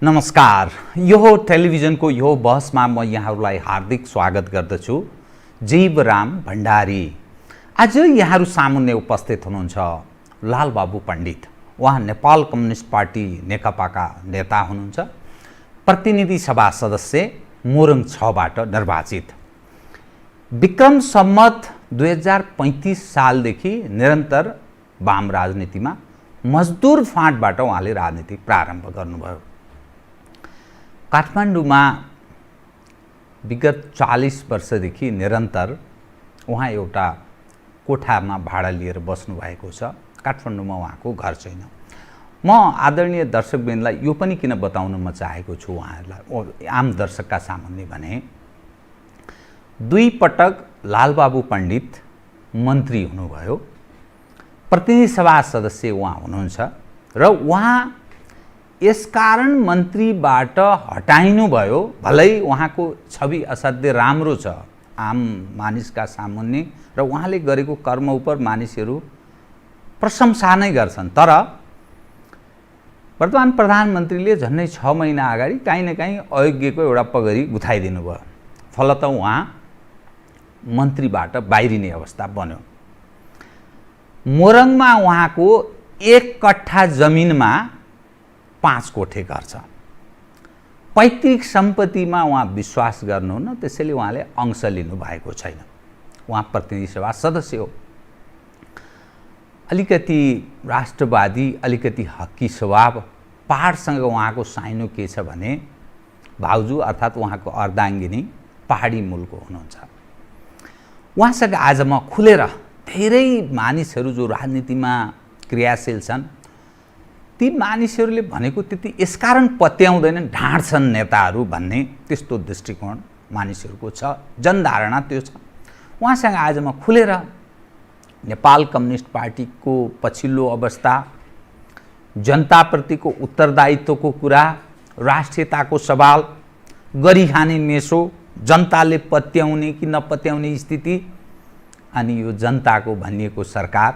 नमस्कार। यो टेलिभिजनको यो बहसमा म यहाँहरूलाई हार्दिक स्वागत गर्दछु। जीवराम भण्डारी। आज यहाँहरू सामुन्ने उपस्थित हुनुहुन्छ लालबाबु पण्डित। उहाँ नेपाल कम्युनिस्ट पार्टी नेकपाका नेता हुनुहुन्छ। प्रतिनिधि सभा सदस्य मोरङ 6 बाट निर्वाचित। विक्रम सम्मत 2035 सालदेखि निरन्तर वाम राजनीतिमा मजदुर फाँटबाट उहाँले राजनीति प्रारम्भ गर्नुभयो। काठमाडौँमा विगत 40 वर्षदेखि निरन्तर उहाँ एउटा कोठामा भाडा लिएर बस्नुभएको छ। काठमाडौँमा उहाँको घर छैन। म आदरणीय दर्शकवृन्दलाई यो पनि किन बताउन म चाहेको छु उहाँहरूलाई, आम दर्शकका सामुन्ने भने 2 पटक लालबाबु पण्डित मन्त्री हुनुभयो। प्रतिनिधि सभा सदस्य उहाँ हुनुहुन्छ र उहाँ यसकारण मन्त्रीबाट हटाइनुभयो। भलै उहाँको छवि असाध्यै राम्रो छ आम मानिसका सामुन्ने र उहाँले गरेको कर्म उपर मानिसहरू प्रशंसा नै गर्छन्। तर वर्तमान प्रधानमन्त्रीले झन्डै 6 महिना अगाडि काहीँ न काहीँ अयोग्यको एउटा पगरी गुथाइदिनु भयो। फलत उहाँ मन्त्रीबाट बाहिरिने अवस्था बन्यो। मोरङमा उहाँको 1 कट्ठा जमिनमा 5 कोठे घर छ। पैतृक सम्पत्तिमा उहाँ विश्वास गर्नुहुन्न, त्यसैले उहाँले अंश लिनुभएको छैन। उहाँ प्रतिनिधि सभा सदस्य हो। अलिकति राष्ट्रवादी, अलिकति हक्की स्वभाव। पहाडसँग उहाँको साइनो के छ भने भाउजू अर्थात् उहाँको अर्धाङ्गिनी पहाडी मूलको हुनुहुन्छ। उहाँसँग आज म खुलेर धेरै मानिसहरू जो राजनीतिमा क्रियाशील छन् ती मानिसहरूले भनेको त्यति यसकारण पत्याउँदैनन्, ढाँट्छन् नेताहरू भन्ने त्यस्तो दृष्टिकोण मानिसहरूको छ, जनधारणा त्यो छ। उहाँसँग आज म खुलेर नेपाल कम्युनिस्ट पार्टीको पछिल्लो अवस्था, जनताप्रतिको उत्तरदायित्वको कुरा, राष्ट्रियताको सवाल, गरिखाने मेसो, जनताले पत्याउने कि नपत्याउने स्थिति, अनि यो जनताको भनिएको सरकार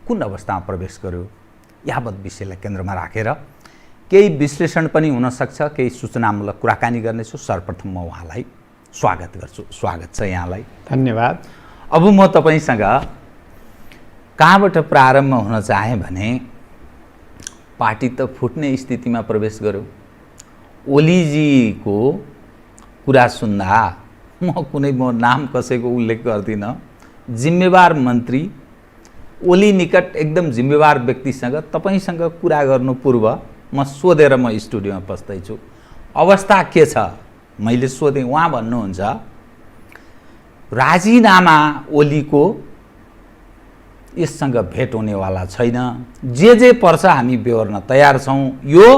कुन अवस्थामा प्रवेश गर्यो, यावत विषयलाई केन्द्रमा राखेर केही विश्लेषण पनि हुन सक्छ, केही सूचनामूलक कुराकानी गर्नेछु। सर्वप्रथम म उहाँलाई स्वागत गर्छु। स्वागत छ यहाँलाई। धन्यवाद। अब म तपाईसँग कहाँबाट प्रारम्भ हुन चाहे भने पार्टी त फुट्ने स्थितिमा प्रवेश गर्यो। ओलीजीको कुरा सुन्दा म नाम कसैको उल्लेख गर्दिनँ, जिम्मेवार मन्त्री ओली निकट एकदम जिम्मेवार व्यक्तिसँग तपाईसँग कुरा गर्नु पूर्व म सोधेर म स्टुडियोमा पस्दैछु अवस्था के छ मैले सोधेँ। उहाँ भन्नुहुन्छ राजीनामा ओलीको यससँग भेट हुनेवाला छैन, जे पर्छ हामी बेहोर्न तयार छौँ। यो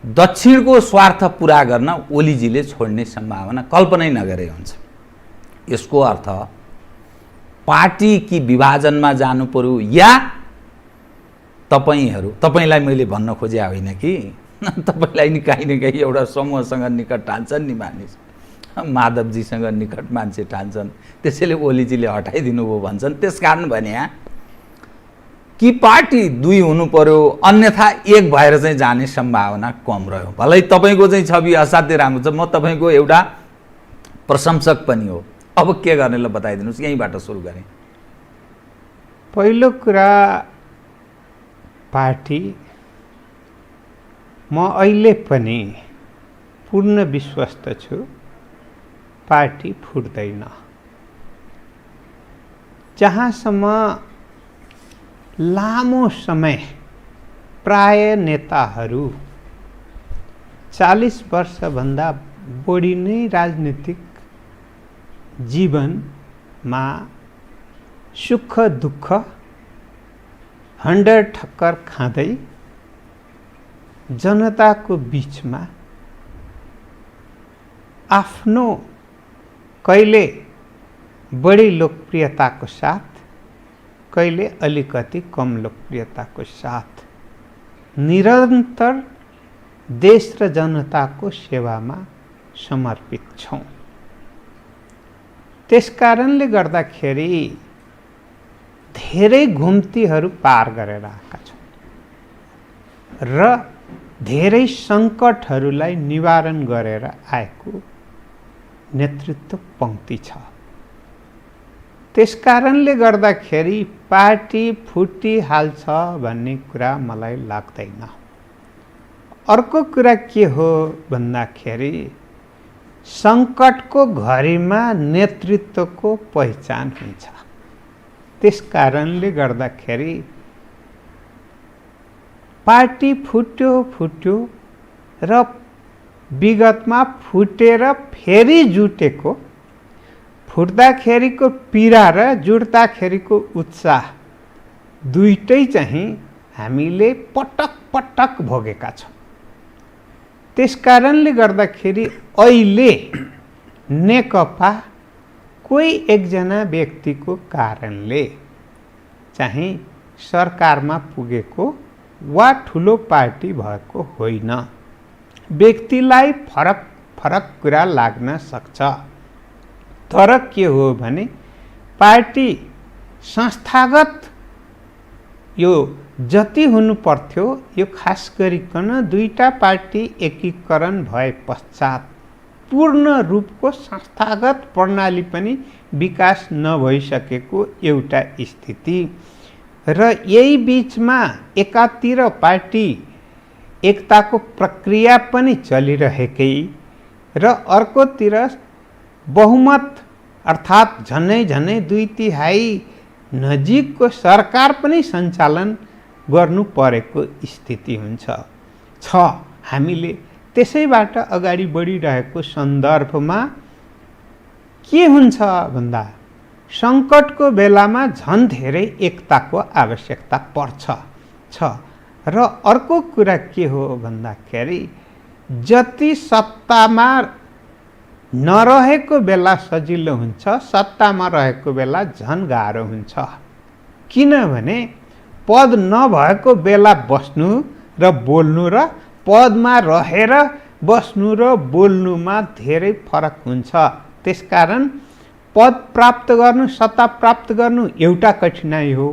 दक्षिणको स्वार्थ पुरा गर्न ओलीजीले छोड्ने सम्भावना कल्पनै नगरे हुन्छ। यसको अर्थ पार्टी कि विभाजनमा जानु पर्यो या तपाईलाई मैले भन्न खोजे होइन कि तपाईलाई नि काहीँ न काहीँ एउटा समूहसँग निकट ठान्छन् नि मानिस, माधवजीसँग निकट मान्छे ठान्छन्, त्यसैले ओलीजीले हटाइदिनु भयो भन्छन्। त्यसकारण भने कि पार्टी 2 हुनु पर्यो, अन्यथा 1 भएर चाहिँ जाने सम्भावना कम रह्यो। भलै तपाईको चाहिँ छवि असाध्यै राम्रो छ, म तपाईको एउटा प्रशंसक पनि हो। अब के गर्ने ल बताइदिनुस्, यहीँबाट सुरु गरेँ। पहिलो कुरा, पार्टी म अहिले पनि पूर्ण विश्वस्त छु पार्टी फुट्दैन। जहाँसम्म लामो समय प्राय नेताहरू 40 वर्षभन्दा बढी नै राजनीतिक जीवनमा सुख दुःख हन्डर ठक्कर खाँदै जनताको बीचमा आफ्नो कहिले बढी लोकप्रियताको साथ, कहिले अलिकति कम लोकप्रियताको साथ निरन्तर देश र जनताको सेवामा समर्पित छौँ। त्यसकारणले गर्दाखेरि धेरै घुम्तीहरू पार गरेर आएका छौँ र धेरै सङ्कटहरूलाई निवारण गरेर आएको नेतृत्व पङ्क्ति छ। त्यसकारणले गर्दाखेरि पार्टी फुटिहाल्छ भन्ने कुरा मलाई लाग्दैन। अर्को कुरा के हो भन्दाखेरि सङ्कटको घडीमा नेतृत्वको पहिचान हुन्छ। त्यसकारणले गर्दाखेरि पार्टी फुट्यो र विगतमा फुटेर फेरि जुटेको, फुट्दाखेरिको पीडा र जुट्दाखेरिको उत्साह दुईटै चाहिँ हामीले पटक पटक भोगेका छौँ। त्यसकारणले गर्दाखेरि अहिले नेकपा कोही एकजना व्यक्तिको कारणले चाहिँ सरकारमा पुगेको वा ठुलो पार्टी भएको होइन। व्यक्तिलाई फरक फरक कुरा लाग्न सक्छ, तर के हो भने पार्टी संस्थागत यो जति हुनु पर्थ्यो, यो खास गरिकन दुईटा पार्टी एकीकरण भए पश्चात पूर्ण रूपको संस्थागत प्रणाली पनि विकास नभइसकेको एउटा स्थिति र यही बीचमा एकातिर पार्टी एकताको प्रक्रिया पनि चलिरहेकै र अर्कोतिर बहुमत अर्थात् झनै झनै 2/3 नजिकको सरकार पनि सञ्चालन गर्नु परेको स्थिति छ। हामीले त्यसैबाट अगाडि बढिरहेको सन्दर्भमा के हुन्छ भन्दा सङ्कटको बेलामा झन् धेरै एकताको आवश्यकता पर्छ। र अर्को कुरा के हो भन्दाखेरि जति सत्तामा नरहेको बेला सजिलो हुन्छ, सत्तामा रहेको बेला झन् गाह्रो हुन्छ। किनभने पद नभएको बेला बस्नु र बोल्नु र पदमा रहेर बस्नु र बोल्नुमा धेरै फरक हुन्छ। त्यसकारण पद प्राप्त गर्नु, सत्ता प्राप्त गर्नु एउटा कठिनाइ हो,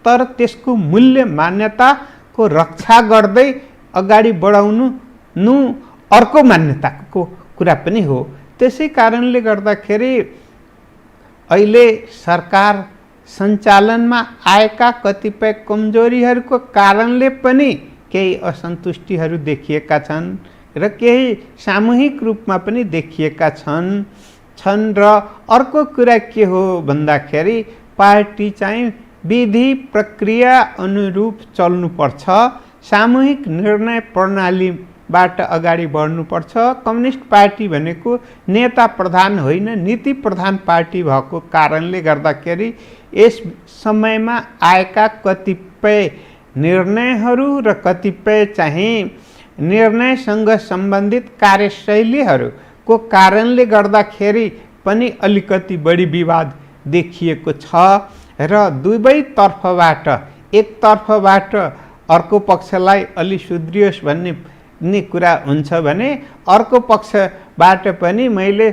तर त्यसको मूल्य मान्यताको रक्षा गर्दै अगाडि बढाउनु अर्को मान्यताको कुरा पनि हो। त्यसै कारणले गर्दाखेरि अहिले सरकार सञ्चालनमा आएका कतिपय कमजोरीहरूको कारणले पनि केही असन्तुष्टिहरू देखिएका छन् र केही सामूहिक रूपमा पनि देखिएका छन् र अर्को कुरा के हो भन्दाखेरि पार्टी चाहिँ विधि प्रक्रिया अनुरूप चल्नुपर्छ, सामूहिक निर्णय प्रणालीबाट अगाडि बढ्नुपर्छ। कम्युनिस्ट पार्टी भनेको नेता प्रधान होइन, नीति प्रधान पार्टी भएको कारणले गर्दाखेरि यस समयमा आएका कतिपय निर्णयहरू र कतिपय चाहिँ निर्णयसँग सम्बन्धित कार्यशैलीहरूको कारणले गर्दाखेरि पनि अलिकति बढी विवाद देखिएको छ र दुवैतर्फबाट, एक तर्फबाट अर्को पक्षलाई अलि सुध्रियोस् भन्ने कुरा हुन्छ भने अर्को पक्षबाट पनि मैले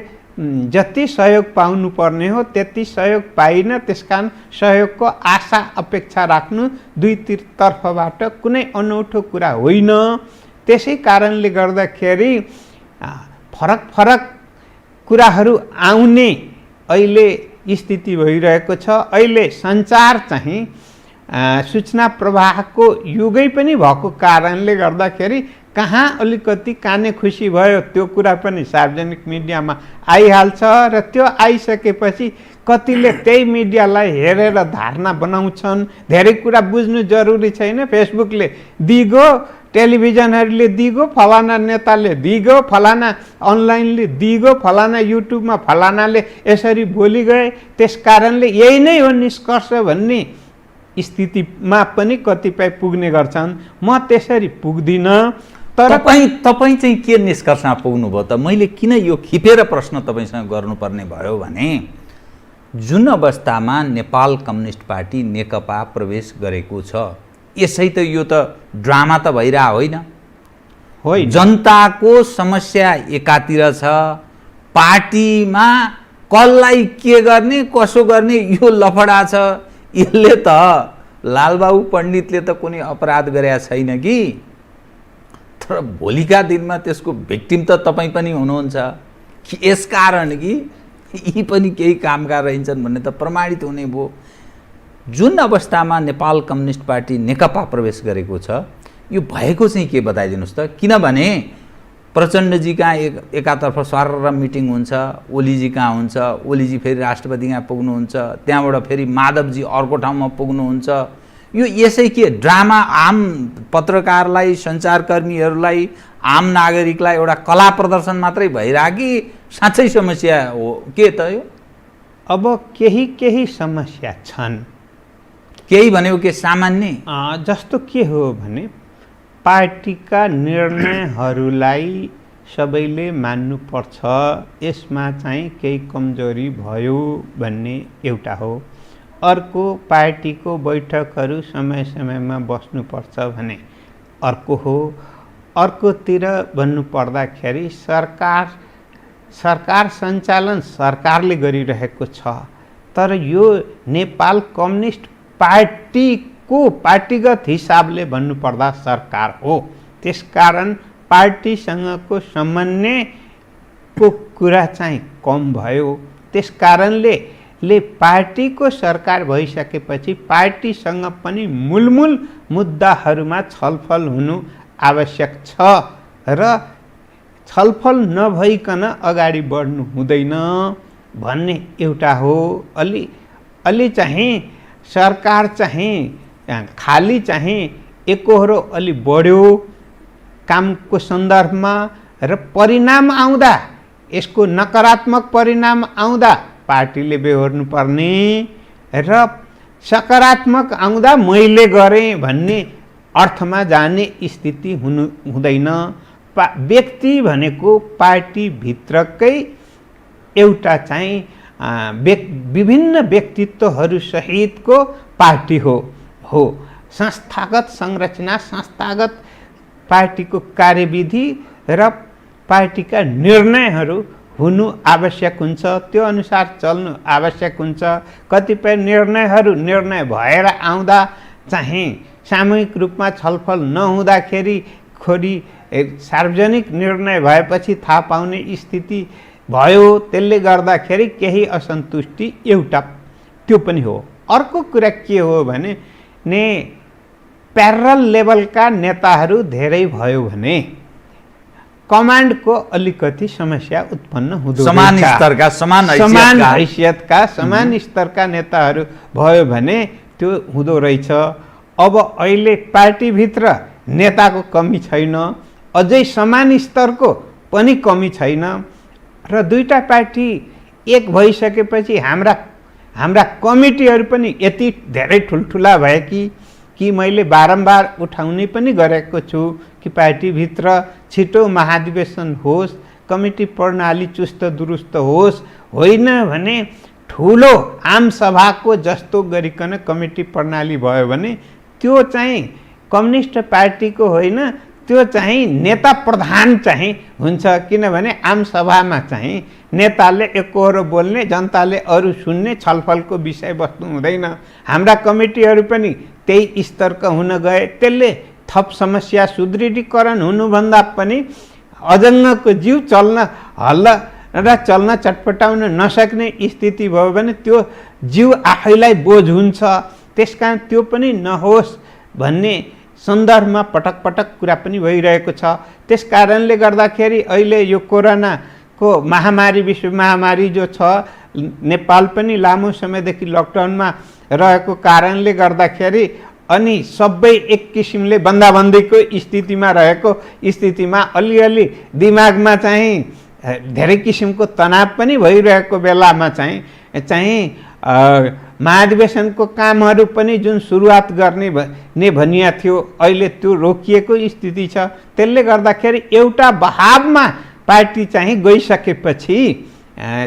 जति सहयोग पाउनुपर्ने हो त्यति सहयोग पाइन, त्यसकारण सहयोगको आशा अपेक्षा राख्नु दुईतर्फबाट कुनै अनौठो कुरा होइन। त्यसै कारणले गर्दाखेरि फरक फरक कुराहरू आउने अहिले स्थिति भइरहेको छ। अहिले सञ्चार चाहिँ सूचना प्रवाहको युगै पनि भएको कारणले गर्दाखेरि कहाँ अलिकति काने खुसी भयो त्यो कुरा पनि सार्वजनिक मिडियामा आइहाल्छ र त्यो आइसकेपछि कतिले त्यही मिडियालाई हेरेर धारणा बनाउँछन्। धेरै कुरा बुझ्नु जरुरी छैन। फेसबुकले दिगो, टेलिभिजनहरूले दिगो, फलाना नेताले दिगो, फलाना अनलाइनले दिगो, फलाना युट्युबमा फलानाले यसरी बोली गए, त्यस कारणले यही नै हो निष्कर्ष भन्ने स्थितिमा पनि कतिपय पुग्ने गर्छन्। म त्यसरी पुग्दिनँ। तर तपाईँ चाहिँ के निष्कर्षमा पुग्नुभयो त? मैले किन यो खिपेर प्रश्न तपाईँसँग गर्नुपर्ने भयो भने जुन अवस्थामा नेपाल कम्युनिस्ट पार्टी नेकपा प्रवेश गरेको छ, यसै त यो त ड्रामा त भइरहेको होइन। जनताको समस्या एकातिर छ, पार्टीमा कसलाई के गर्ने कसो गर्ने यो लफडा छ। यसले त लालबाबु पण्डितले त कुनै अपराध गरेका छैन कि, तर तर भोलिका दिनमा त्यसको भिक्टिम त तपाईँ पनि हुनुहुन्छ कि यसकारण कि यी पनि केही कामका रहन्छन् भन्ने त प्रमाणित हुने भयो। जुन अवस्थामा नेपाल कम्युनिस्ट पार्टी नेकपा प्रवेश गरेको छ यो भएको चाहिँ के बताइदिनुहोस् त। किनभने प्रचण्डजी कहाँ एकातर्फ स्वार मिटिङ हुन्छ, ओलीजी कहाँ हुन्छ, ओलीजी फेरि राष्ट्रपति कहाँ पुग्नुहुन्छ, त्यहाँबाट फेरि माधवजी अर्को ठाउँमा पुग्नुहुन्छ। यो यसै के ड्रामा आम पत्रकारलाई, सञ्चारकर्मीहरूलाई, आम नागरिकलाई एउटा कला प्रदर्शन मात्रै भइरह्यो कि साँच्चै समस्या हो के त यो? अब केही समस्या छन्। केही भनेको के सामान्य? जस्तो के हो भने पार्टीका निर्णयहरूलाई सबैले मान्नुपर्छ, यसमा चाहिँ केही कमजोरी भयो भन्ने एउटा हो। अर्को पार्टीको बैठकहरू समय समयमा बस्नुपर्छ भने अर्को हो। अर्कोतिर भन्नुपर्दाखेरि सरकार सञ्चालन सरकारले गरिरहेको छ, तर यो नेपाल कम्युनिस्ट पार्टीको पार्टीगत हिसाबले भन्नुपर्दा सरकार हो। त्यसकारण पार्टीसँगको समन्वयको कुरा चाहिँ कम भयो। त्यसकारणले पार्टीको सरकार भइसकेपछि पार्टीसँग पनि मूलमूल मुद्दाहरूमा छलफल हुनु आवश्यक छ र छलफल नभइकन अगाडि बढ्नु हुँदैन भन्ने एउटा हो। अलि चाहिँ सरकार चाहिँ खाली चाहिँ एकहोरो अलि बढ्यो कामको सन्दर्भमा र परिणाम आउँदा, यसको नकारात्मक परिणाम आउँदा पार्टीले बेहोर्नु पर्ने र सकारात्मक आउँदा मैले गरेँ भन्ने अर्थमा जाने स्थिति हुँदैन। व्यक्ति भनेको पार्टीभित्रकै एउटा चाहिँ विभिन्न व्यक्तित्वहरू सहितको पार्टी हो। संस्थागत संरचना, संस्थागत पार्टीको कार्यविधि र पार्टीका निर्णयहरू हुनु आवश्यक हुन्छ, त्यो अनुसार चल्नु आवश्यक हुन्छ। कतिपय निर्णय भएर आउँदा चाहिँ सामूहिक रूपमा छलफल नहुँदाखेरि सार्वजनिक निर्णय भएपछि थाहा पाउने स्थिति भयो। त्यसले गर्दाखेरि केही असन्तुष्टि एउटा त्यो पनि हो। अर्को कुरा के हो भने प्यारल लेभलका नेताहरू धेरै भयो भने कमान्डको अलिकति समस्या उत्पन्न हुँदो रहेछ। समान हैसियतका समान स्तरका नेताहरू भयो भने त्यो हुँदो रहेछ। अब अहिले पार्टीभित्र नेताको कमी छैन, अझै समान स्तरको पनि कमी छैन र दुईटा पार्टी एक भइसकेपछि हाम्रा कमिटीहरू पनि यति धेरै ठुल्ठुला भए कि मैले बारम्बार उठाउने पनि गरेको छु कि पार्टीभित्र छिटो महाधिवेशन होस्, कमिटी प्रणाली चुस्त दुरुस्त होस्, होइन भने ठुलो आम सभाको जस्तो गरिकन कमिटी प्रणाली भयो भने त्यो चाहिँ कम्युनिस्ट पार्टीको होइन, त्यो चाहिँ नेता प्रधान चाहिँ हुन्छ। किनभने आम सभामा चाहिँ नेताले एकहोरो बोल्ने, जनताले अरू सुन्ने, छलफलको विषय वस्तु हुँदैन। हाम्रा कमिटीहरू पनि त्यही स्तरका हुन गए, त्यसले थप समस्या सुदृढीकरण हुनुभन्दा पनि अजङ्गको जीव चल्न चटपटाउन नसक्ने स्थिति भयो भने त्यो जीव आफैलाई बोझ हुन्छ। त्यसकारण त्यो पनि नहोस् भन्ने सन्दर्भमा पटक पटक कुरा पनि भइरहेको छ। त्यसकारणले गर्दाखेरि अहिले यो कोरोनाको महामारी, विश्व महामारी जो छ, नेपाल पनि लामो समयदेखि लकडाउनमा रहेको कारणले गर्दाखेरि अनि सबै एक किसिमले बन्दाबन्दीको स्थितिमा रहेको स्थितिमा अलिअलि दिमागमा चाहिँ धेरै किसिमको तनाव पनि भइरहेको बेलामा चाहिँ महाधिवेशनको कामहरू पनि जुन सुरुवात गर्ने भनिया थियो, अहिले त्यो रोकिएको स्थिति छ। त्यसले गर्दाखेरि एउटा बहावमा पार्टी चाहिँ गइसकेपछि,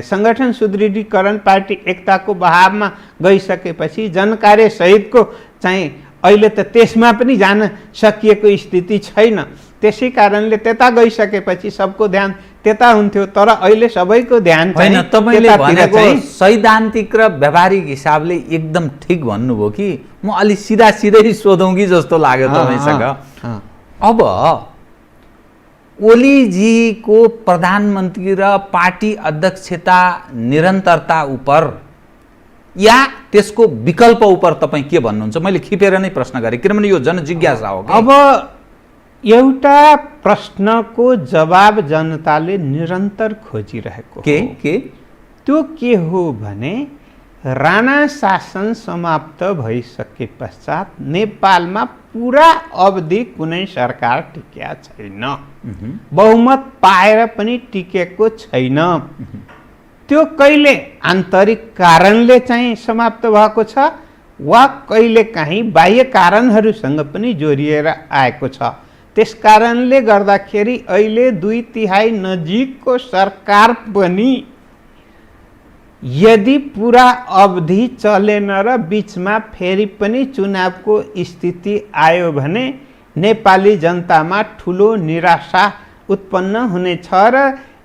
सङ्गठन सुदृढीकरण पार्टी एकताको बहावमा गइसकेपछि जनकार्य सहितको चाहिँ अहिले त त्यसमा पनि जान सकिएको स्थिति छैन। त्यसै कारणले त्यता गइसकेपछि सबको ध्यान त्यता हुन्थ्यो, तर अहिले सबैको ध्यान होइन। तपाईँले भनेको सैद्धान्तिक र व्यावहारिक हिसाबले एकदम ठिक भन्नुभयो कि म अलि सिधै सोधौँ कि जस्तो लाग्यो तपाईँसँग। अब ओलीजीको प्रधानमन्त्री र पार्टी अध्यक्षता निरन्तरता उपर या त्यसको विकल्प उपर तपाईँ के भन्नुहुन्छ? मैले खिपेर नै प्रश्न गरेँ किनभने यो जनजिज्ञासा हो। अब एउटा प्रश्नको जवाब जनताले निरन्तर खोजिरहेको के त्यो के हो भने राणा शासन समाप्त भइसके पश्चात नेपालमा पुरा अवधि कुनै सरकार टिकेका छैन, बहुमत पाएर पनि टिकेको छैन। त्यो कहिले आन्तरिक कारणले चाहिँ समाप्त भएको छ वा कहिलेकाहीँ बाह्य कारणहरूसँग पनि जोडिएर आएको छ। त्यस कारणले गर्दाखेरि अहिले 2/3 नजिकको सरकार पनि यदि पुरा अवधि चलेन र बीचमा फेरि पनि चुनावको स्थिति आयो भने नेपाली जनतामा ठुलो निराशा उत्पन्न हुनेछ र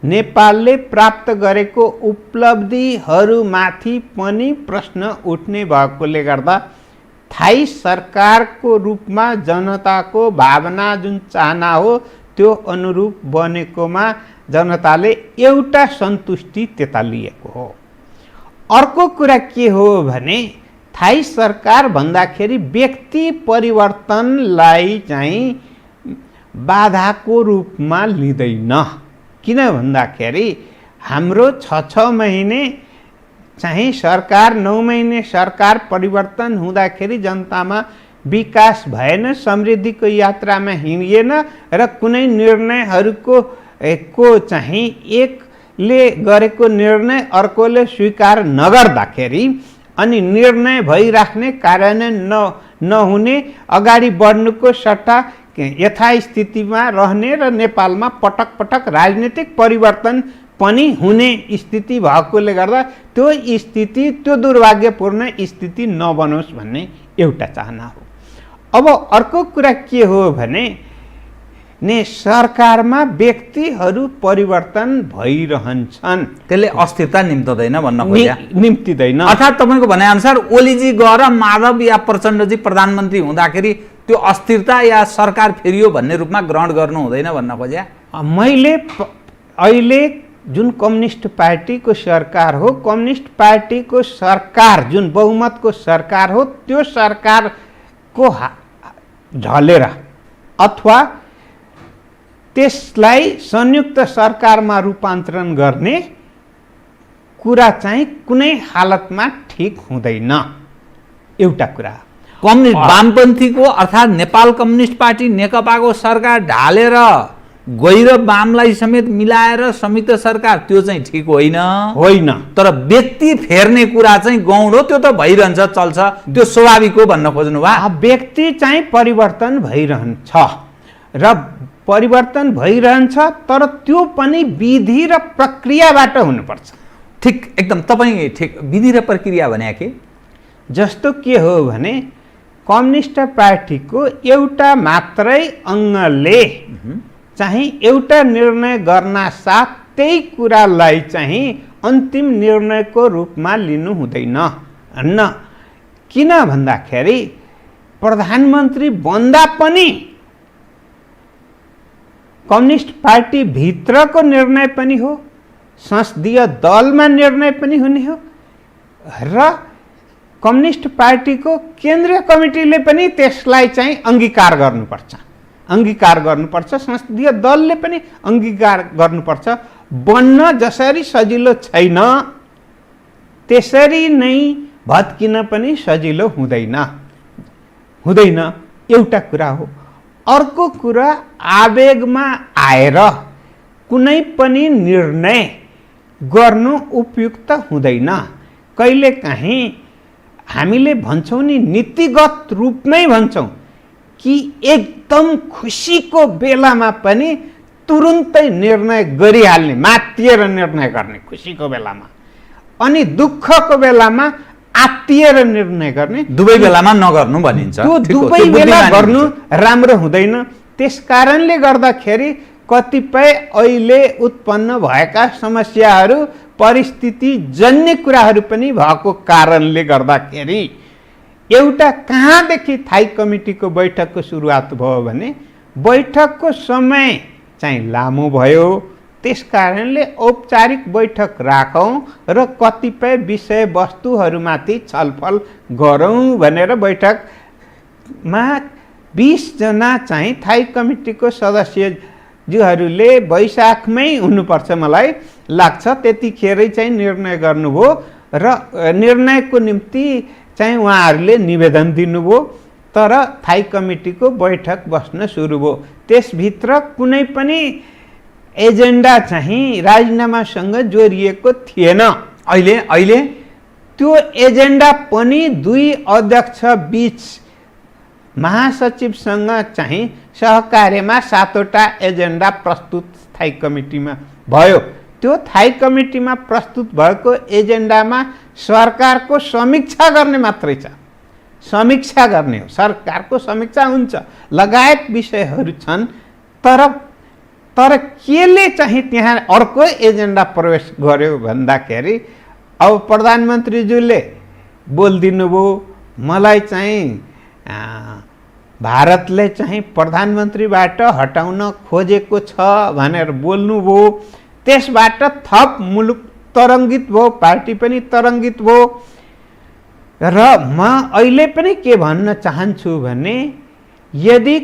नेपालले प्राप्त गरेको उपलब्धिहरूमाथि पनि प्रश्न उठ्ने भएकोले गर्दा थाई सरकारको रूपमा जनताको भावना जुन चाहना हो त्यो अनुरूप बनेकोमा जनताले एउटा सन्तुष्टि त्यता लिएको हो। अर्को कुरा के हो भने थाई सरकार भन्दाखेरि व्यक्ति परिवर्तनलाई चाहिँ बाधाको रूपमा लिँदैन। किन भन्दाखेरि हाम्रो 6 महिने चाहिँ सरकार 9 महिने सरकार परिवर्तन हुँदाखेरि जनतामा विकास भएन, समृद्धिको यात्रामा हिँडिएन र कुनै निर्णयहरूको चाहिँ एकले गरेको निर्णय अर्कोले स्वीकार नगर्दाखेरि अनि निर्णय भइराख्ने कार्यान्वयन नहुने अगाडि बढ्नुको सट्टा यथास्थितिमा रहने र नेपालमा पटक पटक राजनीतिक परिवर्तन पनि हुने स्थिति भएकोले गर्दा त्यो स्थिति त्यो दुर्भाग्यपूर्ण स्थिति नबनोस् भन्ने एउटा चाहना हो। अब अर्को कुरा के हो भने सरकारमा व्यक्तिहरू परिवर्तन भइरहन्छन्, त्यसले अस्थिरता निम्त्दैन भन्न खोज्या? निम्तिदैन। अर्थात् तपाईँको भनाइअनुसार ओलीजी गएर माधव या प्रचण्डजी प्रधानमन्त्री हुँदाखेरि त्यो अस्थिरता या सरकार फेरियो भन्ने रूपमा ग्रहण गर्नु हुँदैन भन्न खोज्या? मैले अहिले जुन कम्युनिस्ट पार्टीको सरकार हो, कम्युनिस्ट पार्टीको सरकार जुन बहुमतको सरकार हो, त्यो सरकारको झलेर अथवा त्यसलाई संयुक्त सरकारमा रूपान्तरण गर्ने कुरा चाहिँ कुनै हालतमा ठिक हुँदैन। एउटा कुरा कम्युनिस्ट वामपन्थीको अर्थात् नेपाल कम्युनिस्ट पार्टी नेकपाको सरकार ढालेर गैर वामलाई समेत मिलाएर संयुक्त सरकार त्यो चाहिँ ठिक होइन। होइन, तर व्यक्ति फेर्ने कुरा चाहिँ गौण हो, त्यो त भइरहन्छ, चल्छ, त्यो स्वाभाविक हो भन्न खोज्नु भयो? व्यक्ति चाहिँ परिवर्तन भइरहन्छ र परिवर्तन भइरहन्छ, तर त्यो पनि विधि र प्रक्रियाबाट हुनुपर्छ। ठिक, एकदम तपाईँ ठिक। विधि र प्रक्रिया भने के? जस्तो के हो भने कम्युनिस्ट पार्टीको एउटा मात्रै अङ्गले चाहिँ एउटा निर्णय गर्न साथ त्यही कुरालाई चाहिँ अन्तिम निर्णयको रूपमा लिनु हुँदैन। किन भन्दाखेरि प्रधानमन्त्री बन्दा पनि कम्युनिस्ट पार्टी भित्रको निर्णय पनि हो, संसदीय दलमा निर्णय पनि हुने हो र कम्युनिस्ट पार्टीको केन्द्रीय कमिटीले पनि त्यसलाई चाहिँ अंगीकार गर्नुपर्छ, संसदीय दलले पनि अंगीकार गर्नुपर्छ। बन्न जसरी सजिलो छैन त्यसरी नै भत्किन पनि सजिलो हुँदैन। एउटा कुरा हो। अर्को कुरा, आवेगमा आएर कुनै पनि निर्णय गर्नु उपयुक्त हुँदैन। कहिलेकाहीँ हामीले भन्छौँ नि, नीतिगत रूपमै भन्छौँ कि एकदम खुसीको बेलामा पनि तुरुन्तै निर्णय गरिहाल्ने, मातिएर निर्णय गर्ने खुसीको बेलामा, अनि दुःखको बेलामा आत्तिएर निर्णय गर्ने, दुवै बेलामा नगर्नु भनिन्छ। त्यो दुवै बेला गर्नु राम्रो हुँदैन। त्यसकारणले गर्दाखेरि कतिपय अहिले उत्पन्न भएका समस्याहरू परिस्थिति जन्य कुराहरू पनि भएको कारणले गर्दाखेरि एउटा कहाँदेखि थाई कमिटीको बैठकको सुरुवात भयो भने बैठकको समय चाहिँ लामो भयो। त्यस कारणले औपचारिक बैठक राखौँ र कतिपय विषयवस्तुहरूमाथि छलफल गरौँ भनेर बैठकमा 20 जना चाहिँ थाई कमिटीको सदस्यज्यूहरूले वैशाखमै हुनुपर्छ मलाई लाग्छ, त्यतिखेरै चाहिँ निर्णय गर्नुभयो र निर्णयको निम्ति चाहिँ उहाँहरूले निवेदन दिनुभयो। तर थाई कमिटीको बैठक बस्न सुरु भयो। त्यसभित्र कुनै पनि एजेन्डा चाहिँ राजीनामासँग जोडिएको थिएन। अहिले त्यो एजेन्डा पनि 2 अध्यक्ष बीच महासचिवसँग चाहिँ सहकार्यमा 7वटा एजेन्डा प्रस्तुत थाई कमिटीमा भयो। त्यो थाई कमिटीमा प्रस्तुत भएको एजेन्डामा सरकारको समीक्षा गर्ने मात्रै छ, समीक्षा गर्ने हो, सरकारको समीक्षा हुन्छ, लगायत विषयहरू छन्। तर केले चाहिँ त्यहाँ अर्को एजेन्डा प्रवेश गर्यो भन्दाखेरि अब प्रधानमन्त्रीज्यूले बोलिदिनु भयो, मलाई चाहिँ भारतले चाहिँ प्रधानमन्त्रीबाट हटाउन खोजेको छ भनेर बोल्नुभयो। त्यसबाट थप मुलुक तरङ्गित भयो, पार्टी पनि तरङ्गित भयो। र म अहिले पनि के भन्न चाहन्छु भने यदि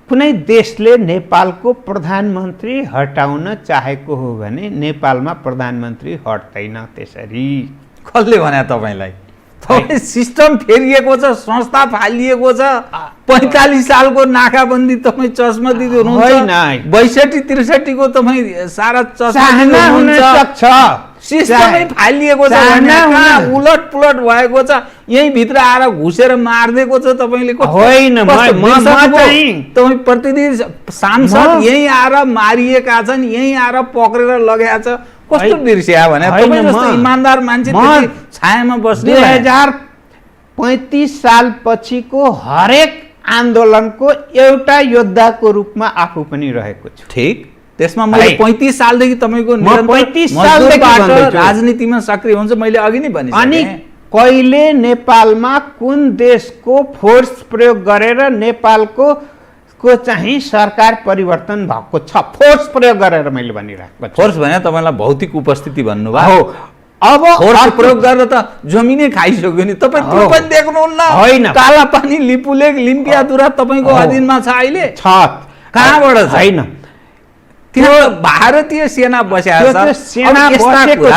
कुनै देशले नेपालको प्रधानमन्त्री हटाउन चाहेको हो भने नेपालमा प्रधानमन्त्री हट्दैन त्यसरी। कसले भने तपाईँलाई? तपाईँ सिस्टम फेरिएको छ, संस्था फालिएको छ। 45 सालको नाकाबन्दी तपाईँ चस्मा दिँदै हुनुहुन्छ, 62-63 को तपाईँ सारा चस्मा हुन सक्छ। सिस्टमै फालिएको छ, उलट पुलट भएको छ, यही भित्र आएर घुसेर मार्दिएको छ तपाईले। होइन, तपाईँ प्रतिनिधि सांसद यही आएर मारिएका छन्, यही आएर पक्रेर लगेका छ। कस्तो दृश्य भने तपाईँ जस्तो इमानदार मान्छे छायामा बस्ने। 2035 साल पछिको हरेक आन्दोलनको एउटा योद्धाको रूपमा आफू पनि रहेको छु। ठीक, त्यसमा मैले 35 सालदेखि तपाईको 35 सालदेखि राजनीतिमा सक्रिय हुन्छ, मैले अघि नै भने। अनि कहिले नेपालमा कुन देशको फोर्स प्रयोग गरेर नेपालको चाहिँ सरकार परिवर्तन भएको छ? फोर्स प्रयोग गरेर मैले भनिरहेको छु। फोर्स भने तपाईँलाई भौतिक उपस्थिति भन्नुभयो। हो, अब फोर्स प्रयोग गरेर त जमिनै खाइसक्यो नि। तपाईँ त्यो पनि देख्नुहुन्न? होइन, काला पानी लिपुलेक लिम्पियादुरा तपाईँको अधीनमा छ अहिले? छ। कहाँबाट छ? होइन, त्यो भारतीय सेना बसेको छ। सेना बसेको छ।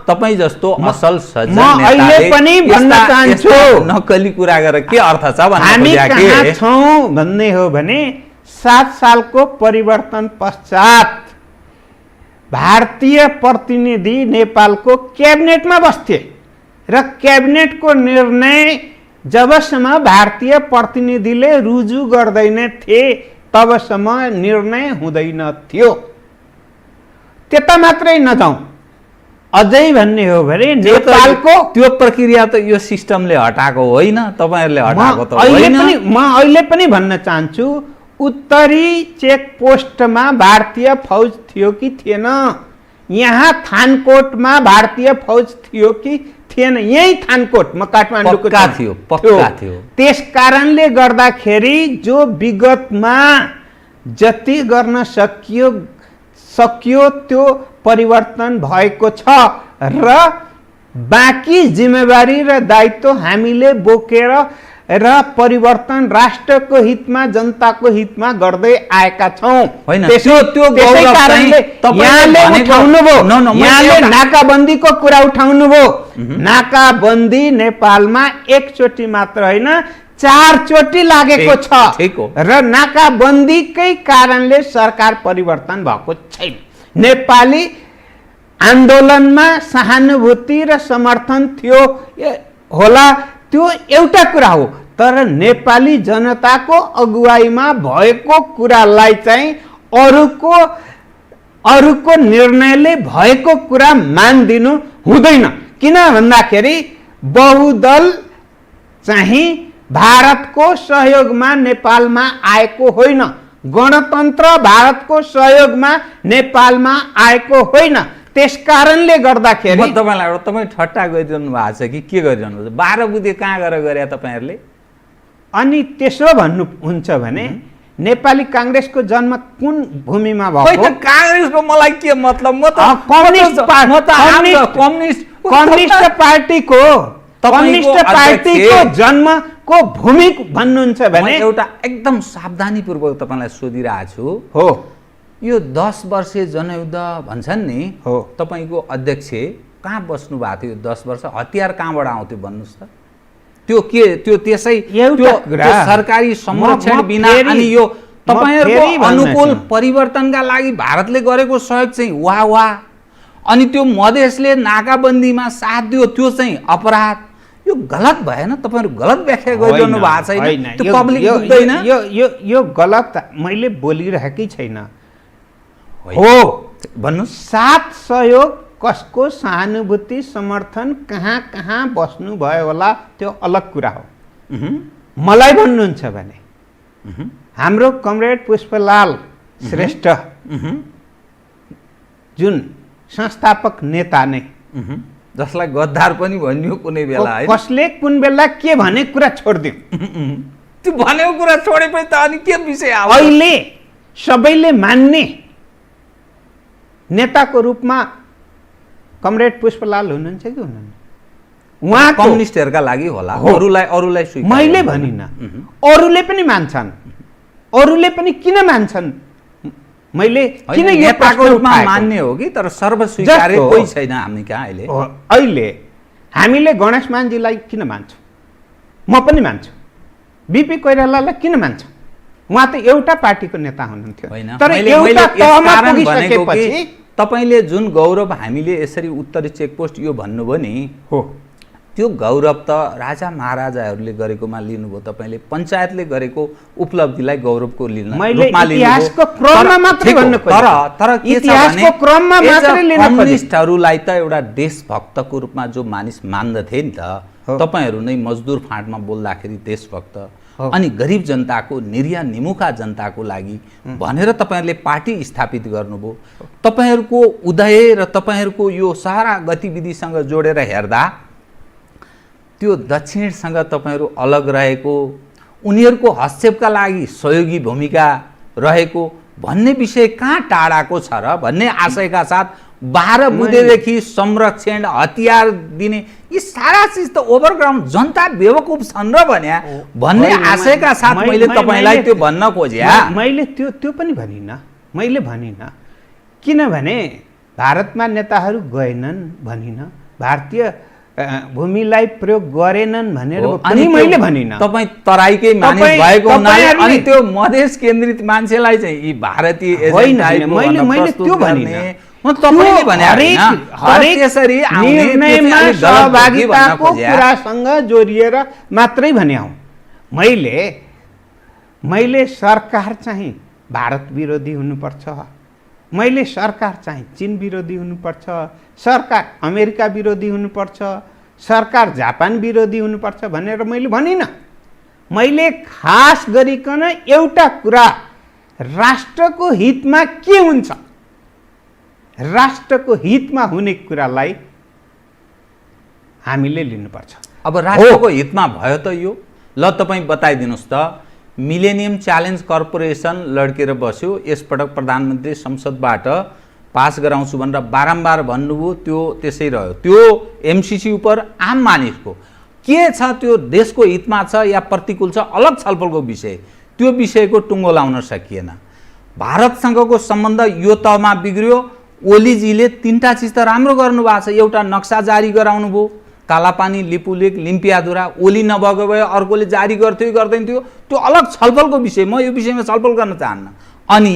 तपाईँ जस्तो असल सज्जन नेताले अहिले पनि भन्न चाहन्छु, नक्कली कुरा गरेर के अर्थ छ भन्ने हामी कहाँ छौँ भन्ने हो भने 7 सालको परिवर्तन पश्चात भारतीय प्रतिनिधि नेपालको क्याबिनेटमा बस्थे र क्याबिनेटको निर्णय जबसम्म भारतीय प्रतिनिधिले रुजु गर्दैन थिए तबसम्म निर्णय हुँदैन थियो। त्यता मात्रै नजाउँ, अझै भन्ने हो भने नेपालको त्यो प्रक्रिया त यो सिस्टमले हटाएको होइन, तपाईँहरूले हटाएको त होइन। म अहिले पनि भन्न चाहन्छु, उत्तरी चेक पोस्टमा भारतीय फौज थियो कि थिएन? यहाँ थानकोटमा भारतीय फौज थियो कि थिएन? यही थानकोट, म काठमाडौँको थियो, पक्का थियो। त्यस कारणले गर्दाखेरि जो विगतमा जति गर्न सकियो त्यो परिवर्तन भएको छ र बाँकी जिम्मेवारी र दायित्व हामीले बोकेर र परिवर्तन राष्ट्रको हितमा जनताको हितमा गर्दै आएका छौँ। यहाँले नाकाबन्दीको कुरा उठाउनु भयो। नाकाबन्दी नेपालमा एकचोटि मात्र होइन 4 चोटि लागेको छ र नाकाबन्दीकै कारणले सरकार परिवर्तन भएको छैन। नेपाली आन्दोलनमा सहानुभूति र समर्थन थियो होला, त्यो एउटा कुरा हो, तर नेपाली जनताको अगुवाईमा भएको कुरालाई चाहिँ अरूको निर्णयले भएको कुरा मान्दिनु हुँदैन। किन भन्दाखेरि बहुदल चाहिँ भारतको सहयोगमा नेपालमा आएको होइन, गणतन्त्र भारतको सहयोगमा नेपालमा आएको होइन। त्यस कारणले गर्दाखेरि तपाईँ ठट्टा गरिरहनु भएको छ कि के गरिरहनु भएको छ? 12 बुधे कहाँ गएर गरे तपाईँहरूले? अनि तेस्रो भन्नुहुन्छ भने नेपाली काङ्ग्रेसको जन्म कुन भूमिमा भएको? काङ्ग्रेसको मलाई के मतलब, म त कम्युनिस्ट पार्टीको जन्मको भूमि भन्नुहुन्छ भने एउटा एकदम सावधानीपूर्वक तपाईँलाई सोधिरहेको छु। हो, यो 10 वर्षे जनयुद्ध भन्छन् नि, हो, तपाईँको अध्यक्ष कहाँ बस्नु भएको थियो 10 वर्ष? हतियार कहाँबाट आउँथ्यो भन्नुहोस् त? त्यो के त्यो त्यसै त्यो सरकारी संरक्षण बिना अनि यो तपाईहरुको अनुकूल परिवर्तनका लागि भारतले गरेको सहयोग चाहिँ वाह वाह, अनि त्यो मधेसले नाकाबन्दीमा साथ दियो त्यो चाहिँ अपराध। यो गलत भएन? तपाईहरु गलत व्याख्या गरिरहनु भएको छैन? त्यो पब्लिक बुझ्दैन? यो गलत मैले बोलिरहेकै छैन। हो भन्नु, साथ सहयोग कसको सहानुभूति समर्थन कहाँ कहाँ बस्नु भयो होला त्यो अलग कुरा हो। मलाई भन्नुहुन्छ भने हाम्रो कमरेड पुष्पलाल श्रेष्ठ जुन संस्थापक नेता नै, जसलाई गद्दार पनि भनियो कुनै बेला, है कसले कुन बेला के भने कुरा छोड्दियो। त्यो भनेको कुरा छोडेपछि त अनि के विषय आयो? अहिले सबैले मान्ने नेताको रूपमा कमरेड पुष्पलाल हुनुहुन्छ कि हुनुहुन्न? उहाँ कम्युनिस्टहरुका लागि होला, अरूलाई स्वीकार मैले भनिन, अरूले पनि मान्छन्। अरूले पनि किन मान्छन्? मैले किन यो नेताको रूपमा मान्ने हो कि तर सर्वस्वीकार्य कोही छैन हामी कहाँ अहिले? अहिले हामीले गणेश मानजीलाई किन मान्छौँ? म पनि मान्छु। बीपी कोइरालालाई किन मान्छौँ? उहाँ त एउटा पार्टीको नेता हुनुहुन्थ्यो, तर एउटा तहमा पुगिसकेपछि तपाईले जुन गौरव हामीले यसरी उत्तरी चेकपोस्ट यो भन्नुभयो नि, हो त्यो गौरव त राजा महाराजाहरूले गरेकोमा लिनुभयो। तपाईले पञ्चायतले गरेको उपलब्धिलाई गौरवको रूपमा इतिहासको क्रममा मात्रै भन्नु खोजेको, तर के छ इतिहासको क्रममा मात्रै लिन खोजेको। कम्युनिस्टहरूलाई त एउटा देशभक्तको रूपमा जो मानिस मान्दथे नि त, तपाईहरु नै मजदुर फाँटमा बोल्दाखेरि देशभक्त, अनि गरिब जनताको निरीह निमुखा जनताको लागि भनेर तपाईहरुले पार्टी स्थापित गर्नुभयो। तपाईहरुको उदय र तपाईहरुको यो सारा गतिविधिसँग जोडेर हेर्दा त्यो दक्षिणसँग तपाईहरु अलग रहेको, उनीहरुको हस्तक्षेपका लागि सहयोगी भूमिका रहेको भन्ने विषय कहाँ टाढाको छ र भन्ने आशयका साथ 12 बुँदेदेखि संरक्षण हतियार दिने यी सारा चीज त ओभरग्राउन्ड जनता बेवकुफ छन् र भन्ने आशयका साथ मैले तपाईलाई त्यो भन्न खोजे। मैले त्यो पनि भनिन, मैले भनिन, किनभने भारतमा नेताहरू गएनन् भनिन, भारतीय भूमिलाई प्रयोग गरेनन् भनेर पनि मैले भनिन। तपाई तराईकै मानिस भएको हुनाले अनि त्यो मधेस केन्द्रित मान्छेलाई चाहिँ यी भारतीय एजेन्ट आइको मैले त्यो भनिन। तपाईले भने हरेक निर्णयमा सहभागिताको कुरासँग जोडिएर मात्रै भन्याउ। मैले सरकार चाहिँ भारत विरोधी हुनुपर्छ, मैले सरकार चाहिँ चीन विरोधी हुनुपर्छ, सरकार अमेरिका विरोधी हुनुपर्छ, सरकार जापान विरोधी हुनुपर्छ भनेर मैले भनिन। मैले खास गरिकन एउटा कुरा, राष्ट्रको हितमा के हुन्छ, राष्ट्रको हितमा हुने कुरालाई हामीले लिनुपर्छ। अब राष्ट्रको हितमा भयो त यो ल तपाई बताइदिनुस् त, मिलेनियम च्यालेन्ज कर्पोरेसन लड्केर बस्यो, यसपटक प्रधानमन्त्री संसदबाट पास गराउँछु भनेर बारम्बार भन्नुभयो, त्यो त्यसै रह्यो। त्यो एमसीसी उपर आम मानिसको के छ, त्यो देशको हितमा छ या प्रतिकूल छ अलग छलफलको विषय, त्यो विषयको टुङ्गो लाउन सकिएन। भारतसँगको सम्बन्ध यो तहमा बिग्रियो। ओलीजीले 3टा चिज त राम्रो गर्नु भएको छ। एउटा नक्सा जारी गराउनु भयो, कालापानी, लिपुलेक, लिम्पियाधुरा। ओली नभएको भए अर्कोले जारी गर्थ्यो गर्दैन थियो, त्यो अलग छलफलको विषय, म यो विषयमा छलफल गर्न चाहन्न। अनि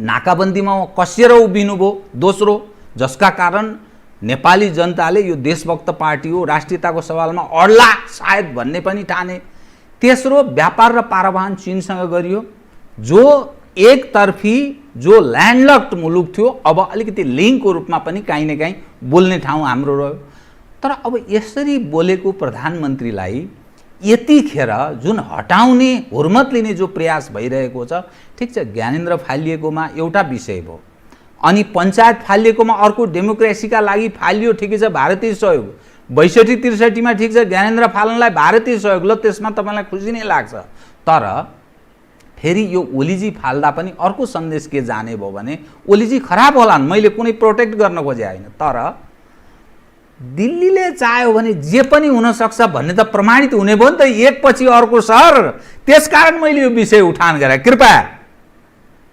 नाकाबन्दीमा कसिएर उभिनु भयो दोस्रो, जसका कारण नेपाली जनताले यो देशभक्त पार्टी हो, राष्ट्रियताको सवालमा अड्ला सायद भन्ने पनि ठाने। तेस्रो, व्यापार र पारावहन चीनसँग गरियो, जो एकतर्फी जो ल्यान्डलक्ड मुलुक थियो, अब अलिकति लिङ्कको रूपमा पनि काहीँ न काहीँ बोल्ने ठाउँ हाम्रो रह्यो। तर अब यसरी बोलेको प्रधानमन्त्रीलाई यतिखेर जुन हटाउने हुर्मत लिने जो प्रयास भइरहेको छ, ठिक छ ज्ञानेन्द्र फालिएकोमा एउटा विषय भयो, अनि पञ्चायत फालिएकोमा अर्को डेमोक्रेसीका लागि फालियो, ठिकै छ भारतीय सहयोग। 62-63 मा ठिक छ, ज्ञानेन्द्र फालनलाई भारतीय सहयोग ल, त्यसमा तपाईँलाई खुसी नै लाग्छ। तर फेरि यो ओलीजी फाल्दा पनि अर्को सन्देश के जाने भयो भने ओलीजी खराब होलान्, मैले कुनै प्रोटेक्ट गर्न खोजे होइन, तर दिल्लीले चाह्यो भने जे पनि हुनसक्छ भन्ने त प्रमाणित हुने भयो नि त एकपछि अर्को सर। त्यसकारण मैले यो विषय उठान गरेँ। कृपया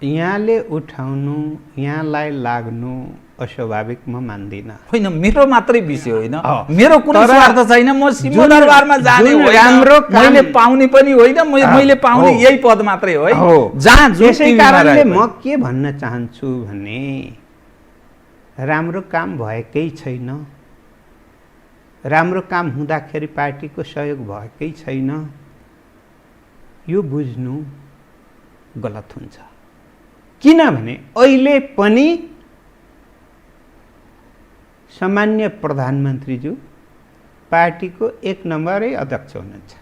यहाँले उठाउनु, यहाँलाई लाग्नु अस्वाभाविक म मान्दिनँ। होइन, मेरो मात्रै विषय होइन, मेरो कुनै स्वार्थ छैन। म सिंह दरबारमा जाने होइन, मैले पाउने पनि होइन, मैले पाउने यही पद मात्रै हो है, जहाँ त्यसै कारणले म के भन्न चाहन्छु भने राम्रो काम भएकै छैन, राम्रो काम हुँदाखेरि पार्टीको सहयोग भएकै छैन, यो बुझ्नु गलत हुन्छ। किनभने अहिले पनि सामान्य प्रधानमन्त्रीज्यू पार्टीको 1 नम्बरै अध्यक्ष हुनुहुन्छ,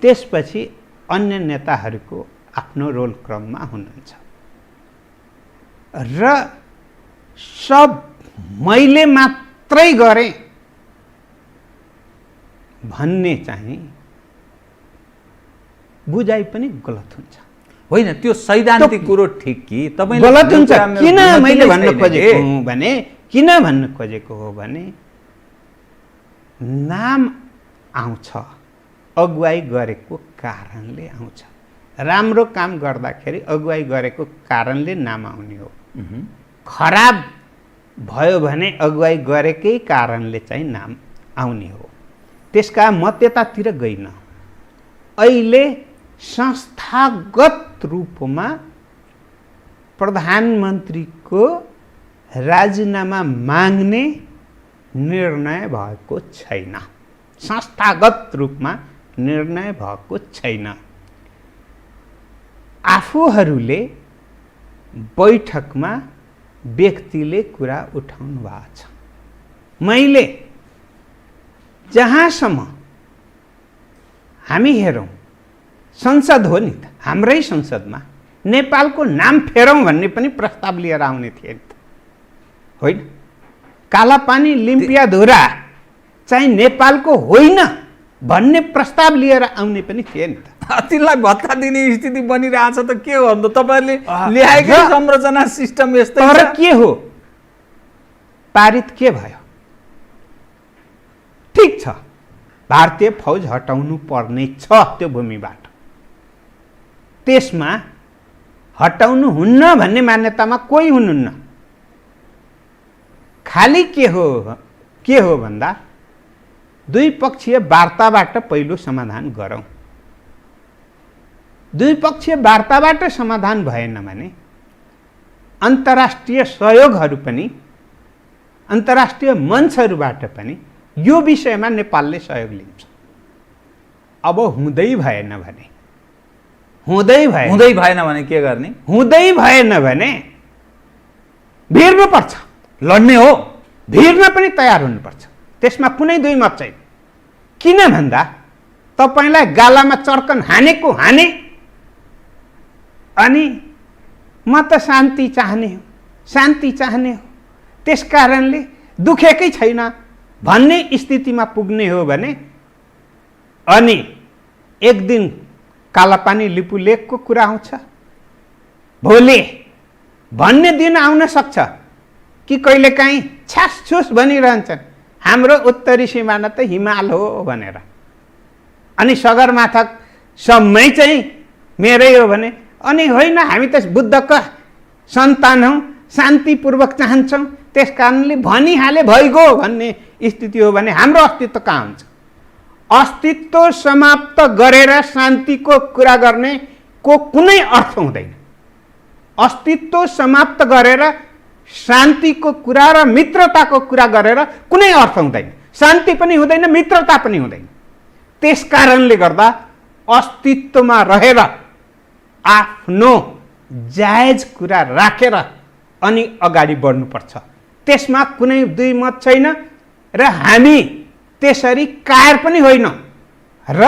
त्यसपछि अन्य नेताहरूको आफ्नो रोल क्रममा हुनुहुन्छ र सब मैले मात्रै गरेँ भन्ने चाहिँ बुझाइ पनि गलत हुन्छ। होइन, त्यो सैद्धान्तिक कुरो ठिक कि तपाईले गलत हुन्छ। किन मैले भन्न खोजेको हुँ भने, किन भन्न खोजेको हो भने नाम आउँछ अगुवाई गरेको कारणले आउँछ। राम्रो काम गर्दाखेरि अगुवाई गरेको कारणले नाम आउने हो। खराब भयो भने अगुवाई गरेकै कारणले चाहिँ नाम आउने हो। त्यसका म त्यतातिर गइनँ। अहिले संस्थागत रूपमा प्रधानमन्त्रीको राजीनामा माग्ने निर्णय भएको छैन। संस्थागत रूपमा निर्णय भएको छैन। आफूहरूले बैठकमा व्यक्तिले कुरा उठाउनु भएको छ। मैले जहाँसम्म हामी हेरौँ, संसद हो नि त, हाम्रै संसदमा नेपालको नाम फेरौँ भन्ने पनि प्रस्ताव लिएर आउने थिए नि त, होइन? कालापानी लिम्पियाधुरा चाहिँ नेपालको होइन भन्ने प्रस्ताव लिएर आउने पनि थिए नि त। तिनलाई भत्ता दिने स्थिति बनिरहेछ त के हो भन्दा तपाईँहरूले ल्याएकै संरचना सिस्टम यस्तै छ। तर के हो, पारित के भयो? ठिक छ, भारतीय फौज हटाउनु पर्ने छ त्यो भूमिबाट, त्यसमा हटाउनु हुन्न भन्ने मान्यतामा कोही हुनुहुन्न। खाली के हो भन्दा द्विपक्षीय वार्ताबाट पहिलो समाधान गरौँ। द्विपक्षीय वार्ताबाट समाधान भएन भने अन्तर्राष्ट्रिय सहयोगहरू पनि, अन्तर्राष्ट्रिय मञ्चहरूबाट पनि यो विषयमा नेपालले सहयोग लिन्छ। अब हुँदै भएन भने के गर्ने? हुँदै भएन भने भिर्नु पर्छ, लड्ने हो, भिर्न पनि तयार हुनुपर्छ। त्यसमा कुनै दुई मत छैन। किन भन्दा तपाईलाई गालामा चर्कन हानेको हाने, अनि म त शान्ति चाहने हो, शान्ति चाहने हो, त्यस कारणले दुखेकै छैन भन्ने स्थितिमा पुग्ने हो भने अनि एक दिन कालापानी लिपुलेखको कुरा आउँछ, भोलि भन्ने दिन आउन सक्छ कि कहिलेकाहीँ छ्यासछुस भनिरहन्छन् हाम्रो उत्तरी सिमाना त हिमाल हो भनेर, अनि सगरमाथा सम्मै चाहिँ मेरै हो भने, अनि होइन हामी त बुद्धका सन्तान हौँ, शान्तिपूर्वक चाहन्छौँ, त्यस कारणले भनिहाले भइगयो भन्ने स्थिति हो भने हाम्रो अस्तित्व कहाँ हुन्छ? अस्तित्व समाप्त गरेर शान्तिको कुरा गर्ने को कुनै अर्थ हुँदैन। अस्तित्व समाप्त गरेर शान्तिको कुरा र मित्रताको कुरा गरेर कुनै अर्थ हुँदैन। शान्ति पनि हुँदैन, मित्रता पनि हुँदैन। त्यस कारणले गर्दा अस्तित्वमा रहेर आफ्नो जायज कुरा राखेर अनि अगाडि बढ्नुपर्छ। त्यसमा कुनै दुई मत छैन र हामी त्यसरी कायर पनि होइन र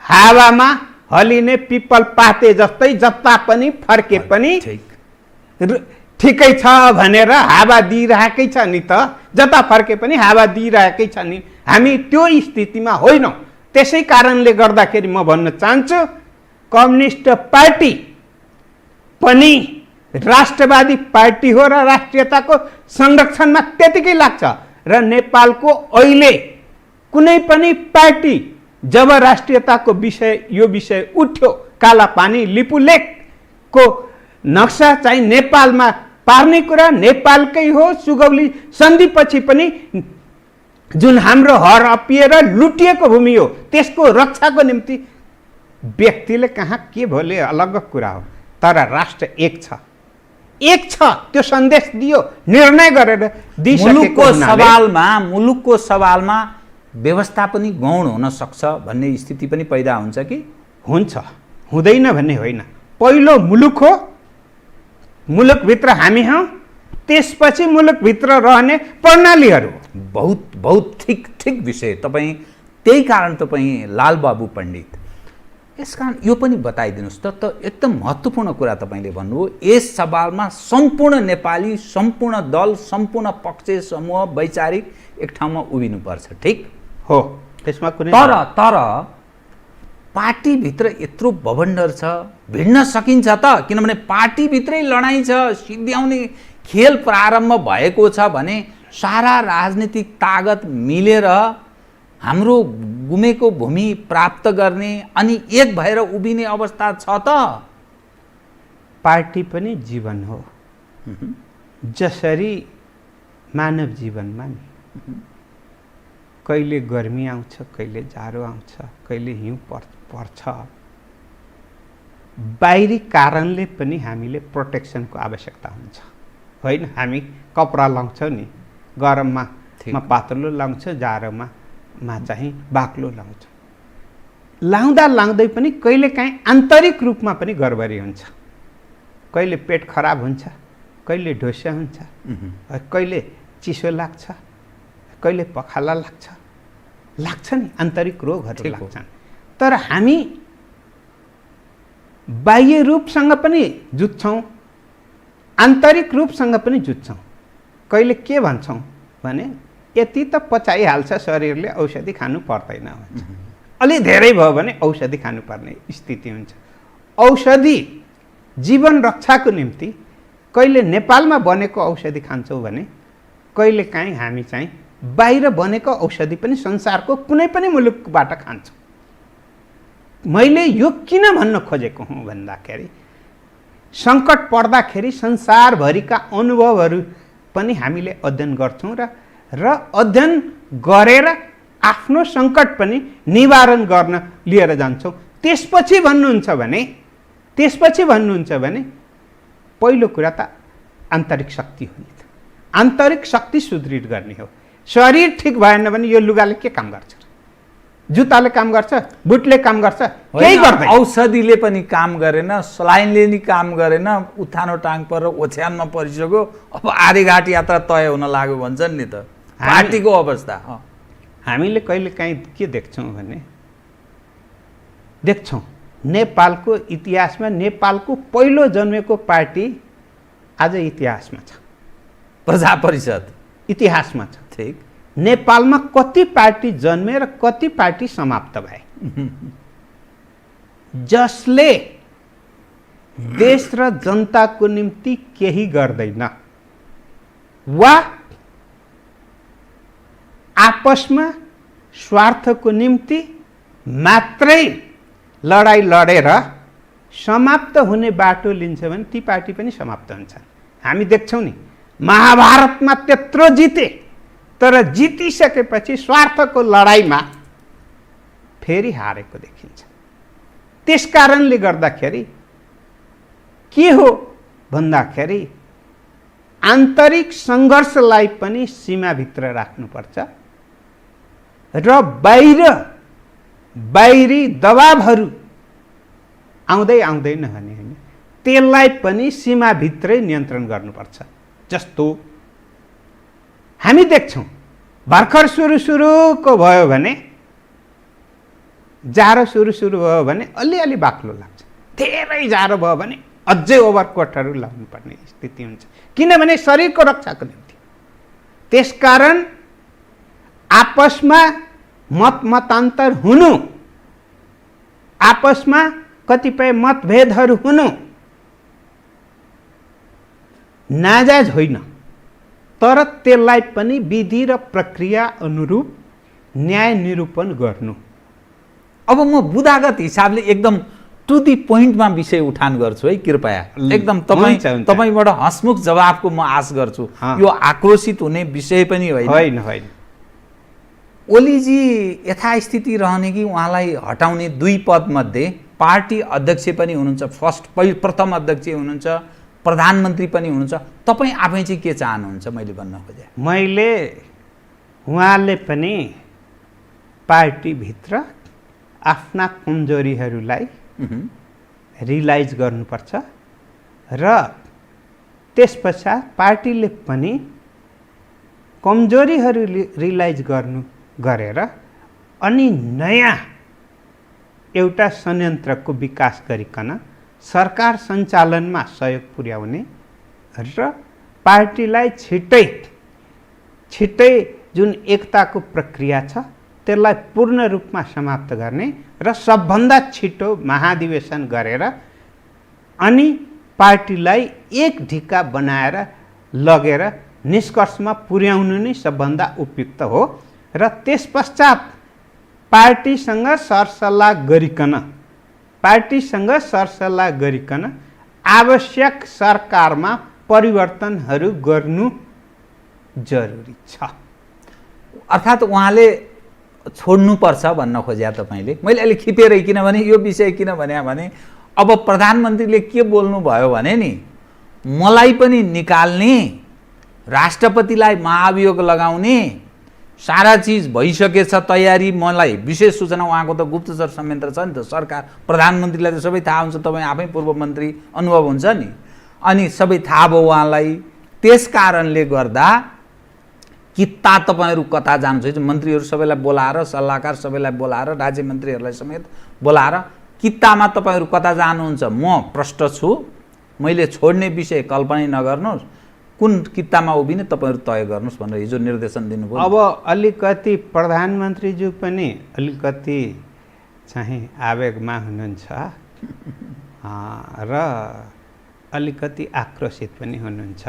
हावामा हलिने पिपल पाते जस्तै जता पनि फर्के पनि ठिकै छ भनेर हावा दिइरहेकै छ नि त। जता फर्के पनि हावा दिइरहेकै छ नि। हामी त्यो स्थितिमा होइनौँ। त्यसै कारणले गर्दाखेरि म भन्न चाहन्छु कम्युनिस्ट पार्टी पनि राष्ट्रवादी पार्टी हो र राष्ट्रियताको संरक्षणमा त्यतिकै लाग्छ। र नेपालको अहिले कुनै पनि पार्टी जब राष्ट्रियताको यो विषय उठ्यो, कालापानी लिपुलेखको नक्सा चाहिँ नेपालमा पार्ने कुरा नेपालकै हो। सुगौली सन्धिपछि पनि जुन हाम्रो हडपिएर लुटिएको भूमि हो त्यसको रक्षाको निम्ति व्यक्तिले कहाँ के भोले अलग कुरा हो, तर राष्ट्र एक छ, एक छ। त्यो सन्देश दियो, निर्णय गरेर दिइसकेको हुनाले मुलुकको सवालमा व्यवस्था पनि गौण हुन सक्छ भन्ने स्थिति पनि पैदा हुन्छ कि? हुन्छ, हुँदैन भन्ने होइन। पहिलो मुलुक हो, मुलुकभित्र हामी हौँ, त्यसपछि मुलुकभित्र रहने प्रणालीहरू। बहुत ठिक विषय तपाईँ, त्यही कारण तपाईँ लालबाबु पण्डित। यसकारण यो पनि बताइदिनुहोस् त एकदम महत्त्वपूर्ण कुरा तपाईँले भन्नुभयो, यस सवालमा सम्पूर्ण नेपाली, सम्पूर्ण दल, सम्पूर्ण पक्ष समूह वैचारिक एक ठाउँमा उभिनुपर्छ, ठिक हो। त्यसमा कुनै तर पार्टीभित्र यत्रो बभण्डर छ, भिड्न सकिन्छ त? किनभने पार्टीभित्रै लडाइँ छ, सिद्ध्याउने खेल प्रारम्भ भएको छ भने सारा राजनीतिक तागत मिलेर हाम्रो गुमेको भूमि प्राप्त गर्ने अनि एक भएर उभिने अवस्था छ त? पार्टी पनि जीवन हो, जसरी मानव जीवनमा नि कहिले गर्मी आउँछ, कहिले जाडो आउँछ, कहिले हिउँ पर्छ। बाहिरी कारणले पनि हामीले प्रोटेक्सनको आवश्यकता हुन्छ, होइन? हामी कपडा लाउँछौँ नि, गरममा पातलो लाउँछ, जाडोमा चाहिँ बाक्लो लाउँछ। लाउँदै पनि कहिलेकाहीँ आन्तरिक रूपमा पनि गडबडी हुन्छ। कहिले पेट खराब हुन्छ, कहिले ढोसा हुन्छ, कहिले चिसो लाग्छ, कहिले पखाला लाग्छ नि, आन्तरिक रोगहरू लाग्छन्। तर हामी बाह्य रूपसँग पनि जुझ्छौँ, आन्तरिक रूपसँग पनि जुझ्छौँ। कहिले के भन्छौँ भने यति त पचाइहाल्छ शरीरले, औषधि खानु पर्दैन भन्छ। अलि धेरै भयो भने औषधि खानुपर्ने स्थिति हुन्छ। औषधि जीवन रक्षाको निम्ति कहिले नेपालमा बनेको औषधि खान्छौँ भने कहिलेकाहीँ हामी चाहिँ बाहिर बनेको औषधि पनि संसारको कुनै पनि मुलुकबाट खान्छौँ। मैले यो किन भन्न खोजेको हुँ भन्दाखेरि सङ्कट पर्दाखेरि संसारभरिका अनुभवहरू पनि हामीले अध्ययन गर्छौँ र अध्ययन गरेर आफ्नो सङ्कट पनि निवारण गर्न लिएर जान्छौँ। त्यसपछि भन्नुहुन्छ भने पहिलो कुरा त आन्तरिक शक्ति हो नि त। आन्तरिक शक्ति सुदृढ गर्ने हो। शरीर ठिक भएन भने यो लुगाले के काम गर्छ? जुत्ताले काम गर्छ, बुटले काम गर्छ, केही गर्दैन। औषधिले पनि काम गरेन, सलाइनले नि काम गरेन, उत्थानो टाङ पर ओछ्यानमा परिसक्यो, अब आधीघाट यात्रा तय हुन लाग्यो भन्छन् नि त। पार्टीको अवस्था हामीले कहिलेकाहीँ के देख्छौँ भने नेपालको इतिहासमा नेपालको पहिलो जन्मेको पार्टी आज इतिहासमा छ, प्रजा परिषद इतिहासमा छ। ठिक। नेपालमा कति पार्टी जन्मे र कति पार्टी समाप्त भए, जसले देश र जनताको निम्ति केही गर्दैन वा आपसमा स्वार्थको निम्ति मात्रै लडाई लडेर समाप्त हुने बाटो लिन्छ भने ती पार्टी पनि समाप्त हुन्छन्। हामी देख्छौँ नि, महाभारतमा त्यत्रो जिते, तर जितिसकेपछि स्वार्थको लडाईँमा फेरि हारेको देखिन्छ। त्यस कारणले गर्दाखेरि के हो भन्दाखेरि आन्तरिक सङ्घर्षलाई पनि सीमाभित्र राख्नुपर्छ र बाहिरी दबावहरू आउँदैन भने होइन, त्यसलाई पनि सीमाभित्रै नियन्त्रण गर्नुपर्छ। जस्तो हामी देख्छौँ भर्खर सुरु भयो भने, जाडो सुरु भयो भने अलिअलि बाक्लो लाग्छ, धेरै जाडो भयो भने अझै ओभरकोटहरू लाउनुपर्ने स्थिति हुन्छ, किनभने शरीरको रक्षाको निम्ति। त्यसकारण आपसमा मतान्तर हुनु, आपसमा कतिपय मतभेदहरू हुनु नाजायज होइन, तर त्यसलाई पनि विधि र प्रक्रिया अनुरूप न्याय निरूपण गर्नु। अब म बुदागत हिसाबले एकदम टु दी पोइन्टमा विषय उठान गर्छु है, कृपया एकदम तपाईबाट हसमुख जवाबको म आश गर्छु। यो आक्रोशित हुने विषय पनि होइन। ओलीजी यथास्थिति रहने कि उहाँलाई हटाउने 2 पद मध्ये पार्टी अध्यक्ष पनि हुनुहुन्छ, प्रथम अध्यक्ष हुनुहुन्छ, प्रधानमन्त्री पनि हुनुहुन्छ। तपाईँ आफै चाहिँ के चाहनुहुन्छ? मैले भन्न खोजेँ उहाँले पनि पार्टीभित्र आफ्ना कमजोरीहरूलाई रियलाइज गर्नुपर्छ र त्यसपश्चात पार्टीले पनि कमजोरीहरू रियलाइज गरेर अनि नयाँ एउटा संयन्त्रको विकास गरिकन सरकार सञ्चालनमा सहयोग पुर्याउने र पार्टीलाई छिट्टै जुन एकताको प्रक्रिया छ त्यसलाई पूर्ण रूपमा समाप्त गर्ने र सबभन्दा छिटो महाधिवेशन गरेर अनि पार्टीलाई एक ढिक्का बनाएर लगेर निष्कर्षमा पुर्याउनु नै सबभन्दा उपयुक्त हो र त्यसपश्चात पार्टीसँग सरसल्लाह गरिकन आवश्यक सरकारमा परिवर्तनहरू गर्नु जरुरी छ। अर्थात् उहाँले छोड्नुपर्छ भन्न खोज्या तपाईँले। मैले अहिले खिपेरै किनभने यो विषय किन भने अब प्रधानमन्त्रीले के बोल्नुभयो भने नि, मलाई पनि निकाल्ने, राष्ट्रपतिलाई महाभियोग लगाउने सारा चिज भइसकेछ तयारी, मलाई विशेष सूचना, उहाँको त गुप्तचर संयन्त्र छ नि त, सरकार प्रधानमन्त्रीलाई त सबै थाहा हुन्छ, तपाईँ आफै पूर्व मन्त्री अनुभव हुन्छ नि, अनि सबै थाहा भयो उहाँलाई। त्यस कारणले गर्दा किता तपाईँहरू कता जानुहुन्छ, मन्त्रीहरू सबैलाई बोलाएर, सल्लाहकार सबैलाई बोलाएर, राज्य मन्त्रीहरूलाई समेत बोलाएर कितामा तपाईँहरू कता जानुहुन्छ म प्रष्ट छु, मैले छोड्ने विषय कल्पना नगर्नुहोस्, कुन कितामा उभिने तपाईँहरू तय गर्नुहोस् भनेर हिजो निर्देशन दिनुभयो। अब अलिकति प्रधानमन्त्रीज्यू पनि अलिकति चाहिँ आवेगमा हुनुहुन्छ र अलिकति आक्रोशित पनि हुनुहुन्छ।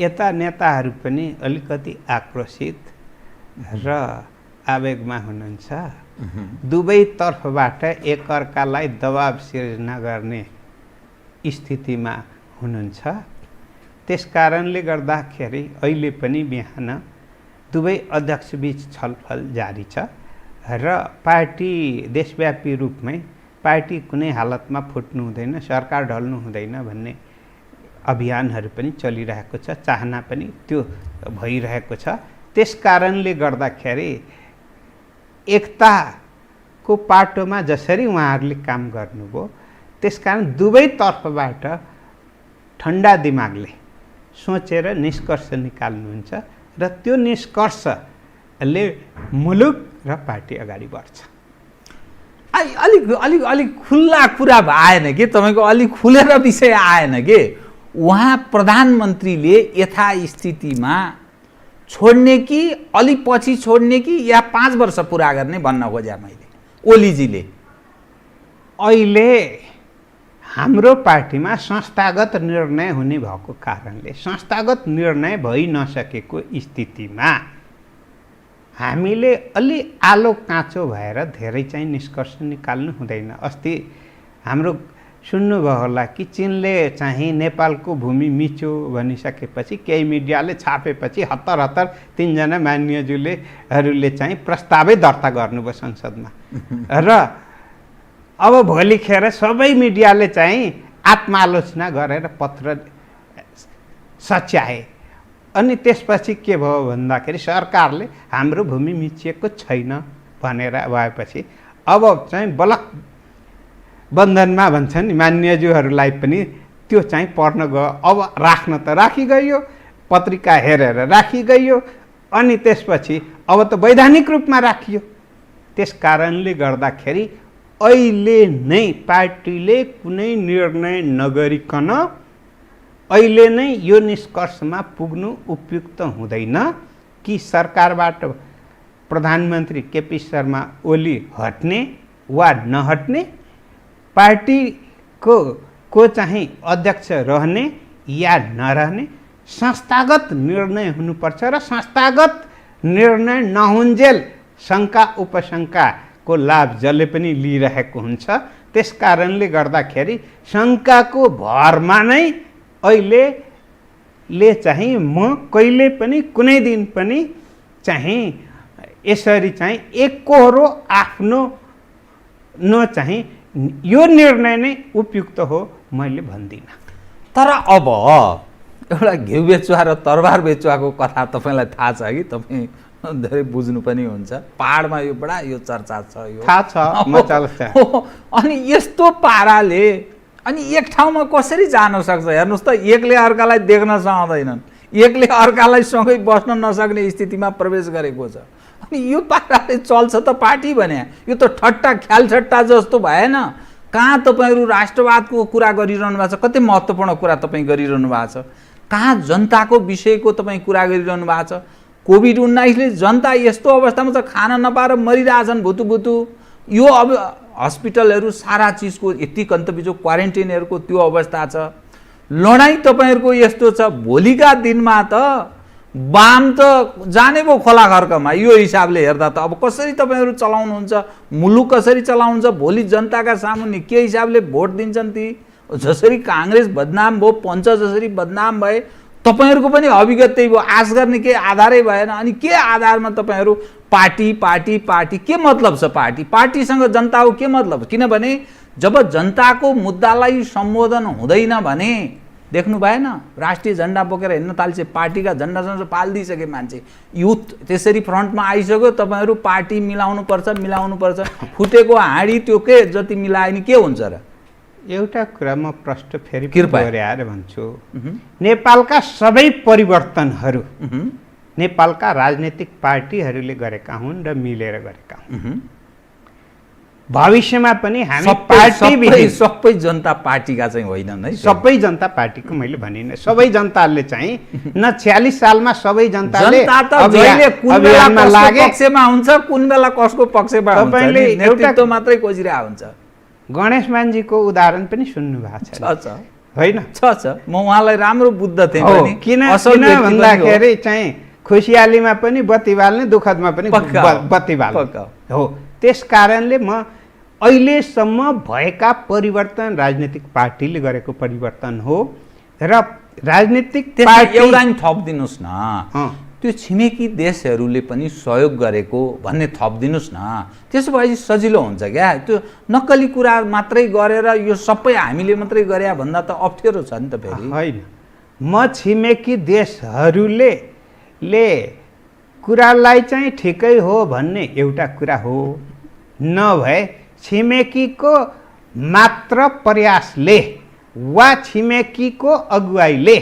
यता नेताहरू पनि अलिकति आक्रोशित र आवेगमा हुनुहुन्छ। दुवैतर्फबाट एकअर्कालाई दबाब सिर्जना गर्ने स्थितिमा हुनुहुन्छ। त्यसकारणले गर्दाखेरि अहिले पनि बिहान दुवै अध्यक्षबीच छलफल जारी छ र पार्टी देशव्यापी रूपमै पार्टी कुनै हालतमा फुट्नु हुँदैन, सरकार ढल्नु हुँदैन भन्ने अभियानहरू पनि चलिरहेको छ, चाहना पनि त्यो भइरहेको छ। त्यसकारणले गर्दाखेरि एकताको पाटोमा जसरी उहाँहरूले काम गर्नुभयो, त्यसकारण दुवैतर्फबाट ठन्डा दिमागले सोचेर निष्कर्ष निकाल्नुहुन्छ र त्यो निष्कर्षले मुलुक र पार्टी अगाडि बढ्छ। अलिक खुल्ला कुरा आएन कि तपाईँको, अलिक खुलेर विषय आएन कि उहाँ प्रधानमन्त्रीले यथास्थितिमा छोड्ने कि अलि पछि छोड्ने कि या 5 वर्ष पुरा गर्ने भन्न खोजेँ मैले। ओलीजीले अहिले हाम्रो पार्टीमा संस्थागत निर्णय हुने भएको कारणले संस्थागत निर्णय भइ नसकेको स्थितिमा हामीले अलि आलो काँचो भएर धेरै चाहिँ निष्कर्ष निकाल्नु हुँदैन। अस्ति हाम्रो सुन्नुभयो होला कि चीनले चाहिँ नेपालको भूमि मिच्यो भनिसकेपछि केही मिडियाले छापेपछि हतार 3जना मान्यज्यूले चाहिँ प्रस्तावै दर्ता गर्नुभयो संसदमा र अब भोलिखेर सबै मिडियाले चाहिँ आत्मालोचना गरेर पत्र सच्याए। अनि त्यसपछि के भयो भन्दाखेरि सरकारले हाम्रो भूमि मिचिएको छैन भनेर भएपछि अब चाहिँ बलक बन्धनमा भन्छ नि मान्यज्यूहरूलाई पनि त्यो चाहिँ पढ्न गयो। अब राख्न त राखिगयो, पत्रिका हेरेर राखिगयो, अनि त्यसपछि अब त वैधानिक रूपमा राखियो। त्यस कारणले गर्दाखेरि अहिले नै पार्टीले कुनै निर्णय नगरिकन अहिले नै यो निष्कर्षमा पुग्नु उपयुक्त हुँदैन कि सरकारबाट प्रधानमन्त्री केपी शर्मा ओली हट्ने वा नहट्ने, पार्टीको चाहिँ अध्यक्ष रहने या नरहने संस्थागत निर्णय हुनुपर्छ र संस्थागत निर्णय नहुन्जेल शङ्का उपशङ्काको लाभ जसले पनि लिइरहेको हुन्छ। त्यस कारणले गर्दाखेरि शङ्काको भरमा नै अहिलेले चाहिँ म कहिले पनि कुनै दिन पनि चाहिँ यसरी चाहिँ एकहोरो आफ्नो चाहिँ यो निर्णय नै उपयुक्त हो मैले भन्दिनँ। तर अब एउटा घिउ बेचुवा र तरबार बेचुवाको कथा तपाईँलाई थाहा छ कि? तपाईँ धेरै बुझ्नु पनि हुन्छ। पहाडमा यो बडा यो चर्चा छ, यो थाहा छ मजाले छ। अनि यस्तो पाराले अनि एक ठाउँमा कसरी जान सक्छ? हेर्नुहोस् त, एकले अर्कालाई देख्न सक्दैनन्, एकले अर्कालाई सँगै बस्न नसक्ने स्थितिमा प्रवेश गरेको छ। अनि यो पाराले चल्छ त पार्टी भने? यो त ठट्टा ख्यालठट्टा जस्तो भएन। कहाँ तपाईँहरू राष्ट्रवादको कुरा गरिरहनु भएको छ? कति महत्त्वपूर्ण कुरा तपाईँ गरिरहनु भएको छ? कहाँ जनताको विषयको तपाईँ कुरा गरिरहनु भएको छ? कोभिड-19ले जनता यस्तो अवस्थामा छ, खान नपाएर मरिरहेछन् भुतुभुतु। यो अब हस्पिटलहरू सारा चिजको यति कन्तबिजो क्वारेन्टाइनहरूको त्यो अवस्था छ। लडाइँ तपाईँहरूको यस्तो छ, भोलिका दिनमा त वाम त जाने भयो खोला खर्कमा। यो हिसाबले हेर्दा त अब कसरी तपाईँहरू चलाउनुहुन्छ, मुलुक कसरी चलाउनुहुन्छ, भोलि जनताका सामुन्ने के हिसाबले भोट दिन्छन् ती? जसरी काङ्ग्रेस बदनाम भयो, पञ्च जसरी बदनाम भए, तपाईँहरूको पनि अभिगत त्यही भयो। आश गर्ने केही आधारै भएन। अनि के आधारमा तपाईँहरू पार्टी पार्टी पार्टी? के मतलब छ पार्टी? पार्टीसँग जनताको के मतलब? किनभने जब जनताको मुद्दालाई सम्बोधन हुँदैन भने देख्नु भएन, राष्ट्रिय झन्डा बोकेर हिँड्न थाल्छ, पार्टीका झन्डासँग पाल्दिसके मान्छे, युथ त्यसरी फ्रन्टमा आइसक्यो। तपाईँहरू पार्टी मिलाउनुपर्छ। फुटेको हाँडी त्यो के जति मिलायो नि के हुन्छ र? एउटा कुरा म प्रश्न फेरि दोहोऱ्याएर भन्छु। नेपालका सबै परिवर्तनहरू नेपालका राजनीतिक पार्टीहरूले गरेका हुन् र मिलेर गरेका हुन्। भविष्यमा पनि हामी पार्टी सबै जनता पार्टीका चाहिँ होइनन् है? सबै जनता पार्टीको मैले भनिनँ। सबै जनताले चाहिँ न 46 सालमा सबै जनताले अभियानमा लागे, पक्षमा हुन्छ, कुन बेला कसको पक्षमा हुन्छ, तपाईले नेतृत्व मात्रै खोजिरहेको हुन्छ। गणेश मानजीको उदाहरण पनि सुन्नु भएको छ होइन? म उहाँलाई राम्रो बुद्ध थिएँ पनि। किन भन्दाखेरि चाहिँ खुसियालीमा पनि बत्ती बाल्ने, दुःखदमा पनि बत्ती बाल्ने हो। त्यस कारणले म अहिलेसम्म भएका परिवर्तन राजनीतिक पार्टीले गरेको परिवर्तन हो र राजनीतिक पार्टी एउटा नि थपिदिनुहोस् न, त्यो छिमेकी देशहरूले पनि सहयोग गरेको भन्ने थपिदिनुहोस् न। त्यसो भएपछि सजिलो हुन्छ क्या। त्यो नक्कली कुरा मात्रै गरेर यो सबै हामीले मात्रै गरे भन्दा त अप्ठ्यारो छ नि त फेरि। होइन, म छिमेकी देशहरूले कुरालाई चाहिँ ठिकै हो भन्ने एउटा कुरा हो, नभए छिमेकीको मात्र प्रयासले वा छिमेकीको अगुवाईले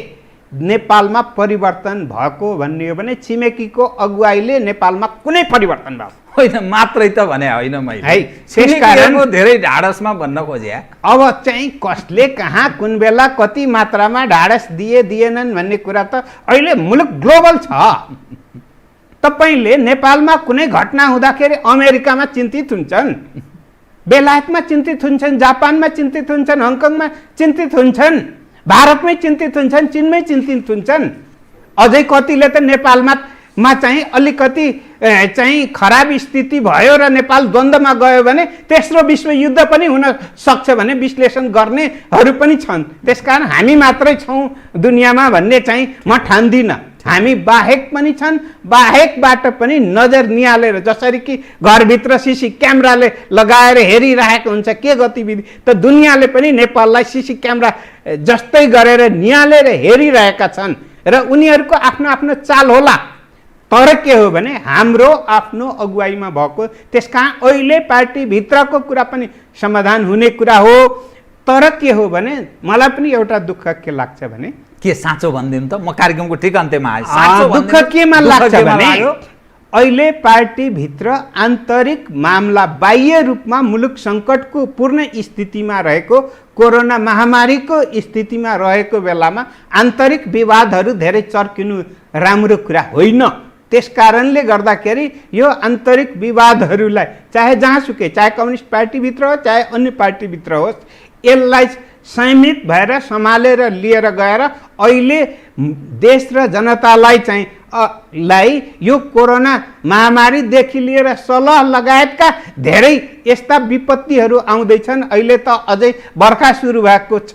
नेपालमा परिवर्तन भएको भन्ने हो भने छिमेकीको अगुवाईले नेपालमा कुनै परिवर्तन भएको होइन। मात्रै त भने होइन मैले, है त्यसकारण धेरै ढाडसमा भन्न खोजे। अब चाहिँ कसले कहाँ कुन बेला कति मात्रामा ढाडस दिएनन् भन्ने कुरा त अहिले मुलुक ग्लोबल छ। तपाईँले नेपालमा कुनै घटना हुँदाखेरि अमेरिकामा चिन्तित हुन्छन्, बेलायतमा चिन्तित हुन्छन्, जापानमा चिन्तित हुन्छन्, हङकङमा चिन्तित हुन्छन्, भारतमै चिन्तित हुन्छन्, चीनमै चिन्तित हुन्छन्। अझै कतिले त नेपालमा चाहिँ अलिकति चाहिँ खराब स्थिति भयो र नेपाल द्वन्द्वमा गयो भने तेस्रो विश्वयुद्ध पनि हुन सक्छ भने विश्लेषण गर्नेहरू पनि छन्। त्यसकारण हामी मात्रै छौँ दुनियाँमा भन्ने चाहिँ म ठान्दिनँ। हामी बाहेक पनि छन्, बाहेकबाट पनि नजर निहालेर, जसरी कि घरभित्र सिसी क्यामेराले लगाएर हेरिरहेको हुन्छ के गतिविधि, त दुनियाँले पनि नेपाललाई सिसी क्यामेरा जस्तै गरेर निहालेर हेरिरहेका छन् र उनीहरूको आफ्नो आफ्नो चाल होला। तर के हो भने हाम्रो आफ्नो अगुवाईमा भएको, त्यसकारण अहिले पार्टीभित्रको कुरा पनि समाधान हुने कुरा हो। तर के हो भने मलाई पनि एउटा दुःख के लाग्छ भने, के साँचो भनिदिनु त, म कार्यक्रमको ठिक अन्त्यमा आएँ। दुःख केमा लाग्छ भने अहिले पार्टीभित्र आन्तरिक मामला बाह्य रूपमा मुलुक सङ्कटको पूर्ण स्थितिमा रहेको कोरोना महामारीको स्थितिमा रहेको बेलामा आन्तरिक विवादहरू धेरै चर्किनु राम्रो कुरा होइन। त्यस कारणले गर्दाखेरि यो आन्तरिक विवादहरूलाई चाहे जहाँसुकै, चाहे कम्युनिस्ट पार्टीभित्र होस् चाहे अन्य पार्टीभित्र होस्, यसलाई संयमित भएर सम्हालेर लिएर गएर अहिले देश र जनतालाई चाहिँ यो कोरोना महामारीदेखि लिएर सलह लगायतका धेरै यस्ता विपत्तिहरू आउँदैछन्। अहिले त अझै बर्खा सुरु भएको छ,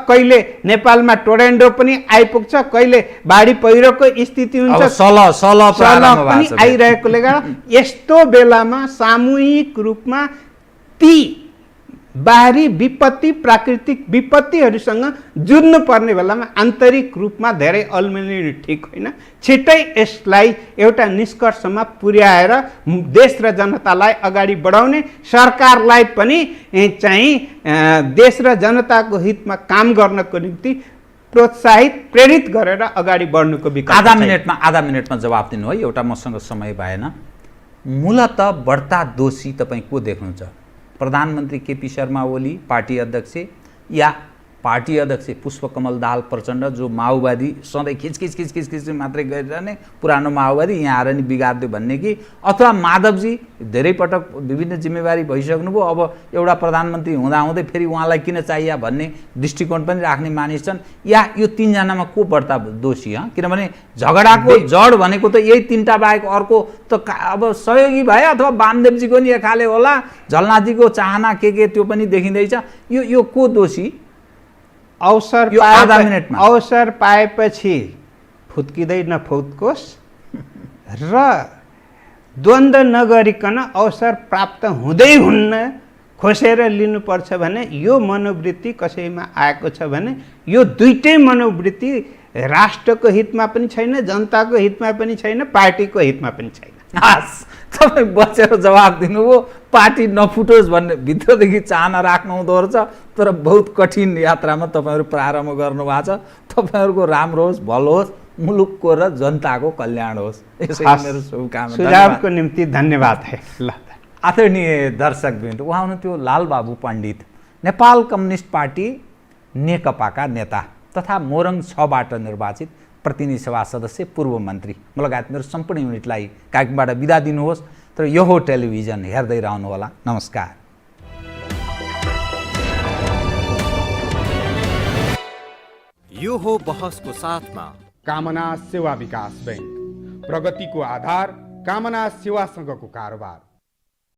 कहिले नेपालमा टोरेन्डो पनि आइपुग्छ, कहिले बाढी पहिरोको स्थिति हुन्छ, सलह पनि आइरहेकोले गर्दा यस्तो बेलामा सामूहिक रूपमा ती बाहिरी विपत्ति, प्राकृतिक विपत्तिहरूसँग जुझ्नु पर्ने बेलामा आन्तरिक रूपमा धेरै अल्मलिनु ठिक होइन। छिट्टै यसलाई एउटा निष्कर्षमा पुर्याएर देश र जनतालाई अगाडि बढाउने, सरकारलाई पनि चाहिँ देश र जनताको हितमा काम गर्नको निम्ति प्रोत्साहित, प्रेरित गरेर अगाडि बढ्नुको विकल्प। आधा मिनटमा जवाब दिनु है, एउटा मसँग समय भएन। मूलत बढ्ता दोषी तपाईँ को देख्नुहुन्छ? प्रधानमन्त्री केपी शर्मा ओली पार्टी अध्यक्ष, या पार्टी अध्यक्ष पुष्पकमल दाहाल प्रचण्ड, जो माओवादी सधैँ खिच मात्रै गरिरहने पुरानो माओवादी यहाँ आएर नि बिगारिदियो भन्ने, कि अथवा माधवजी धेरै पटक विभिन्न जिम्मेवारी भइसक्नुभयो, अब एउटा प्रधानमन्त्री हुँदाहुँदै फेरि उहाँलाई किन चाहियो भन्ने दृष्टिकोण पनि राख्ने मानिस छन्, या यो तीनजनामा को बढ्ता दोषी? किनभने झगडाको जड भनेको त यही तीनटा बाहेक अर्को त अब सहयोगी भए, अथवा वामदेवजीको नि एकाले होला, झलनाथजीको चाहना के त्यो पनि देखिँदैछ। यो को दोषी? अवसर पाएपछि फुत्किँदै नफुत्कोस् र द्वन्द्व नगरिकन अवसर प्राप्त हुँदै हुन्न खोसेर लिनुपर्छ भने यो मनोवृत्ति कसैमा आएको छ भने यो दुईटै मनोवृत्ति राष्ट्रको हितमा पनि छैन, जनताको हितमा पनि छैन, पार्टीको हितमा पनि छैन। तपाईँ बचेर जवाब दिनुभयो, पार्टी नफुटोस् भन्ने भित्रदेखि चाहना राख्नु हुँदो रहेछ, तर बहुत कठिन यात्रामा तपाईँहरू प्रारम्भ गर्नुभएको छ। तपाईँहरूको राम्रो होस्, भलो होस्, मुलुकको र जनताको कल्याण होस्, यसै मेरो शुभकामना। सुझावको निम्ति धन्यवाद है। ल आदरणीय दर्शकवृन्द, उहाँ हुनुहुन्थ्यो लालबाबु पण्डित, नेपाल कम्युनिस्ट पार्टी नेकपाका नेता तथा मोरङ 6बाट निर्वाचित प्रतिनिधि सभा सदस्य, पूर्व मन्त्री। म लगायत मेरो सम्पूर्ण युनिटलाई कार्यक्रमबाट बिदा दिनुहोस्, तर यो हो टेलिभिजन, हेर्दै रहनुहोला। नमस्कार। यो हो बहसको साथमा कामना सेवा विकास बैंक, प्रगतिको आधार कामना सेवासँगको कारोबार।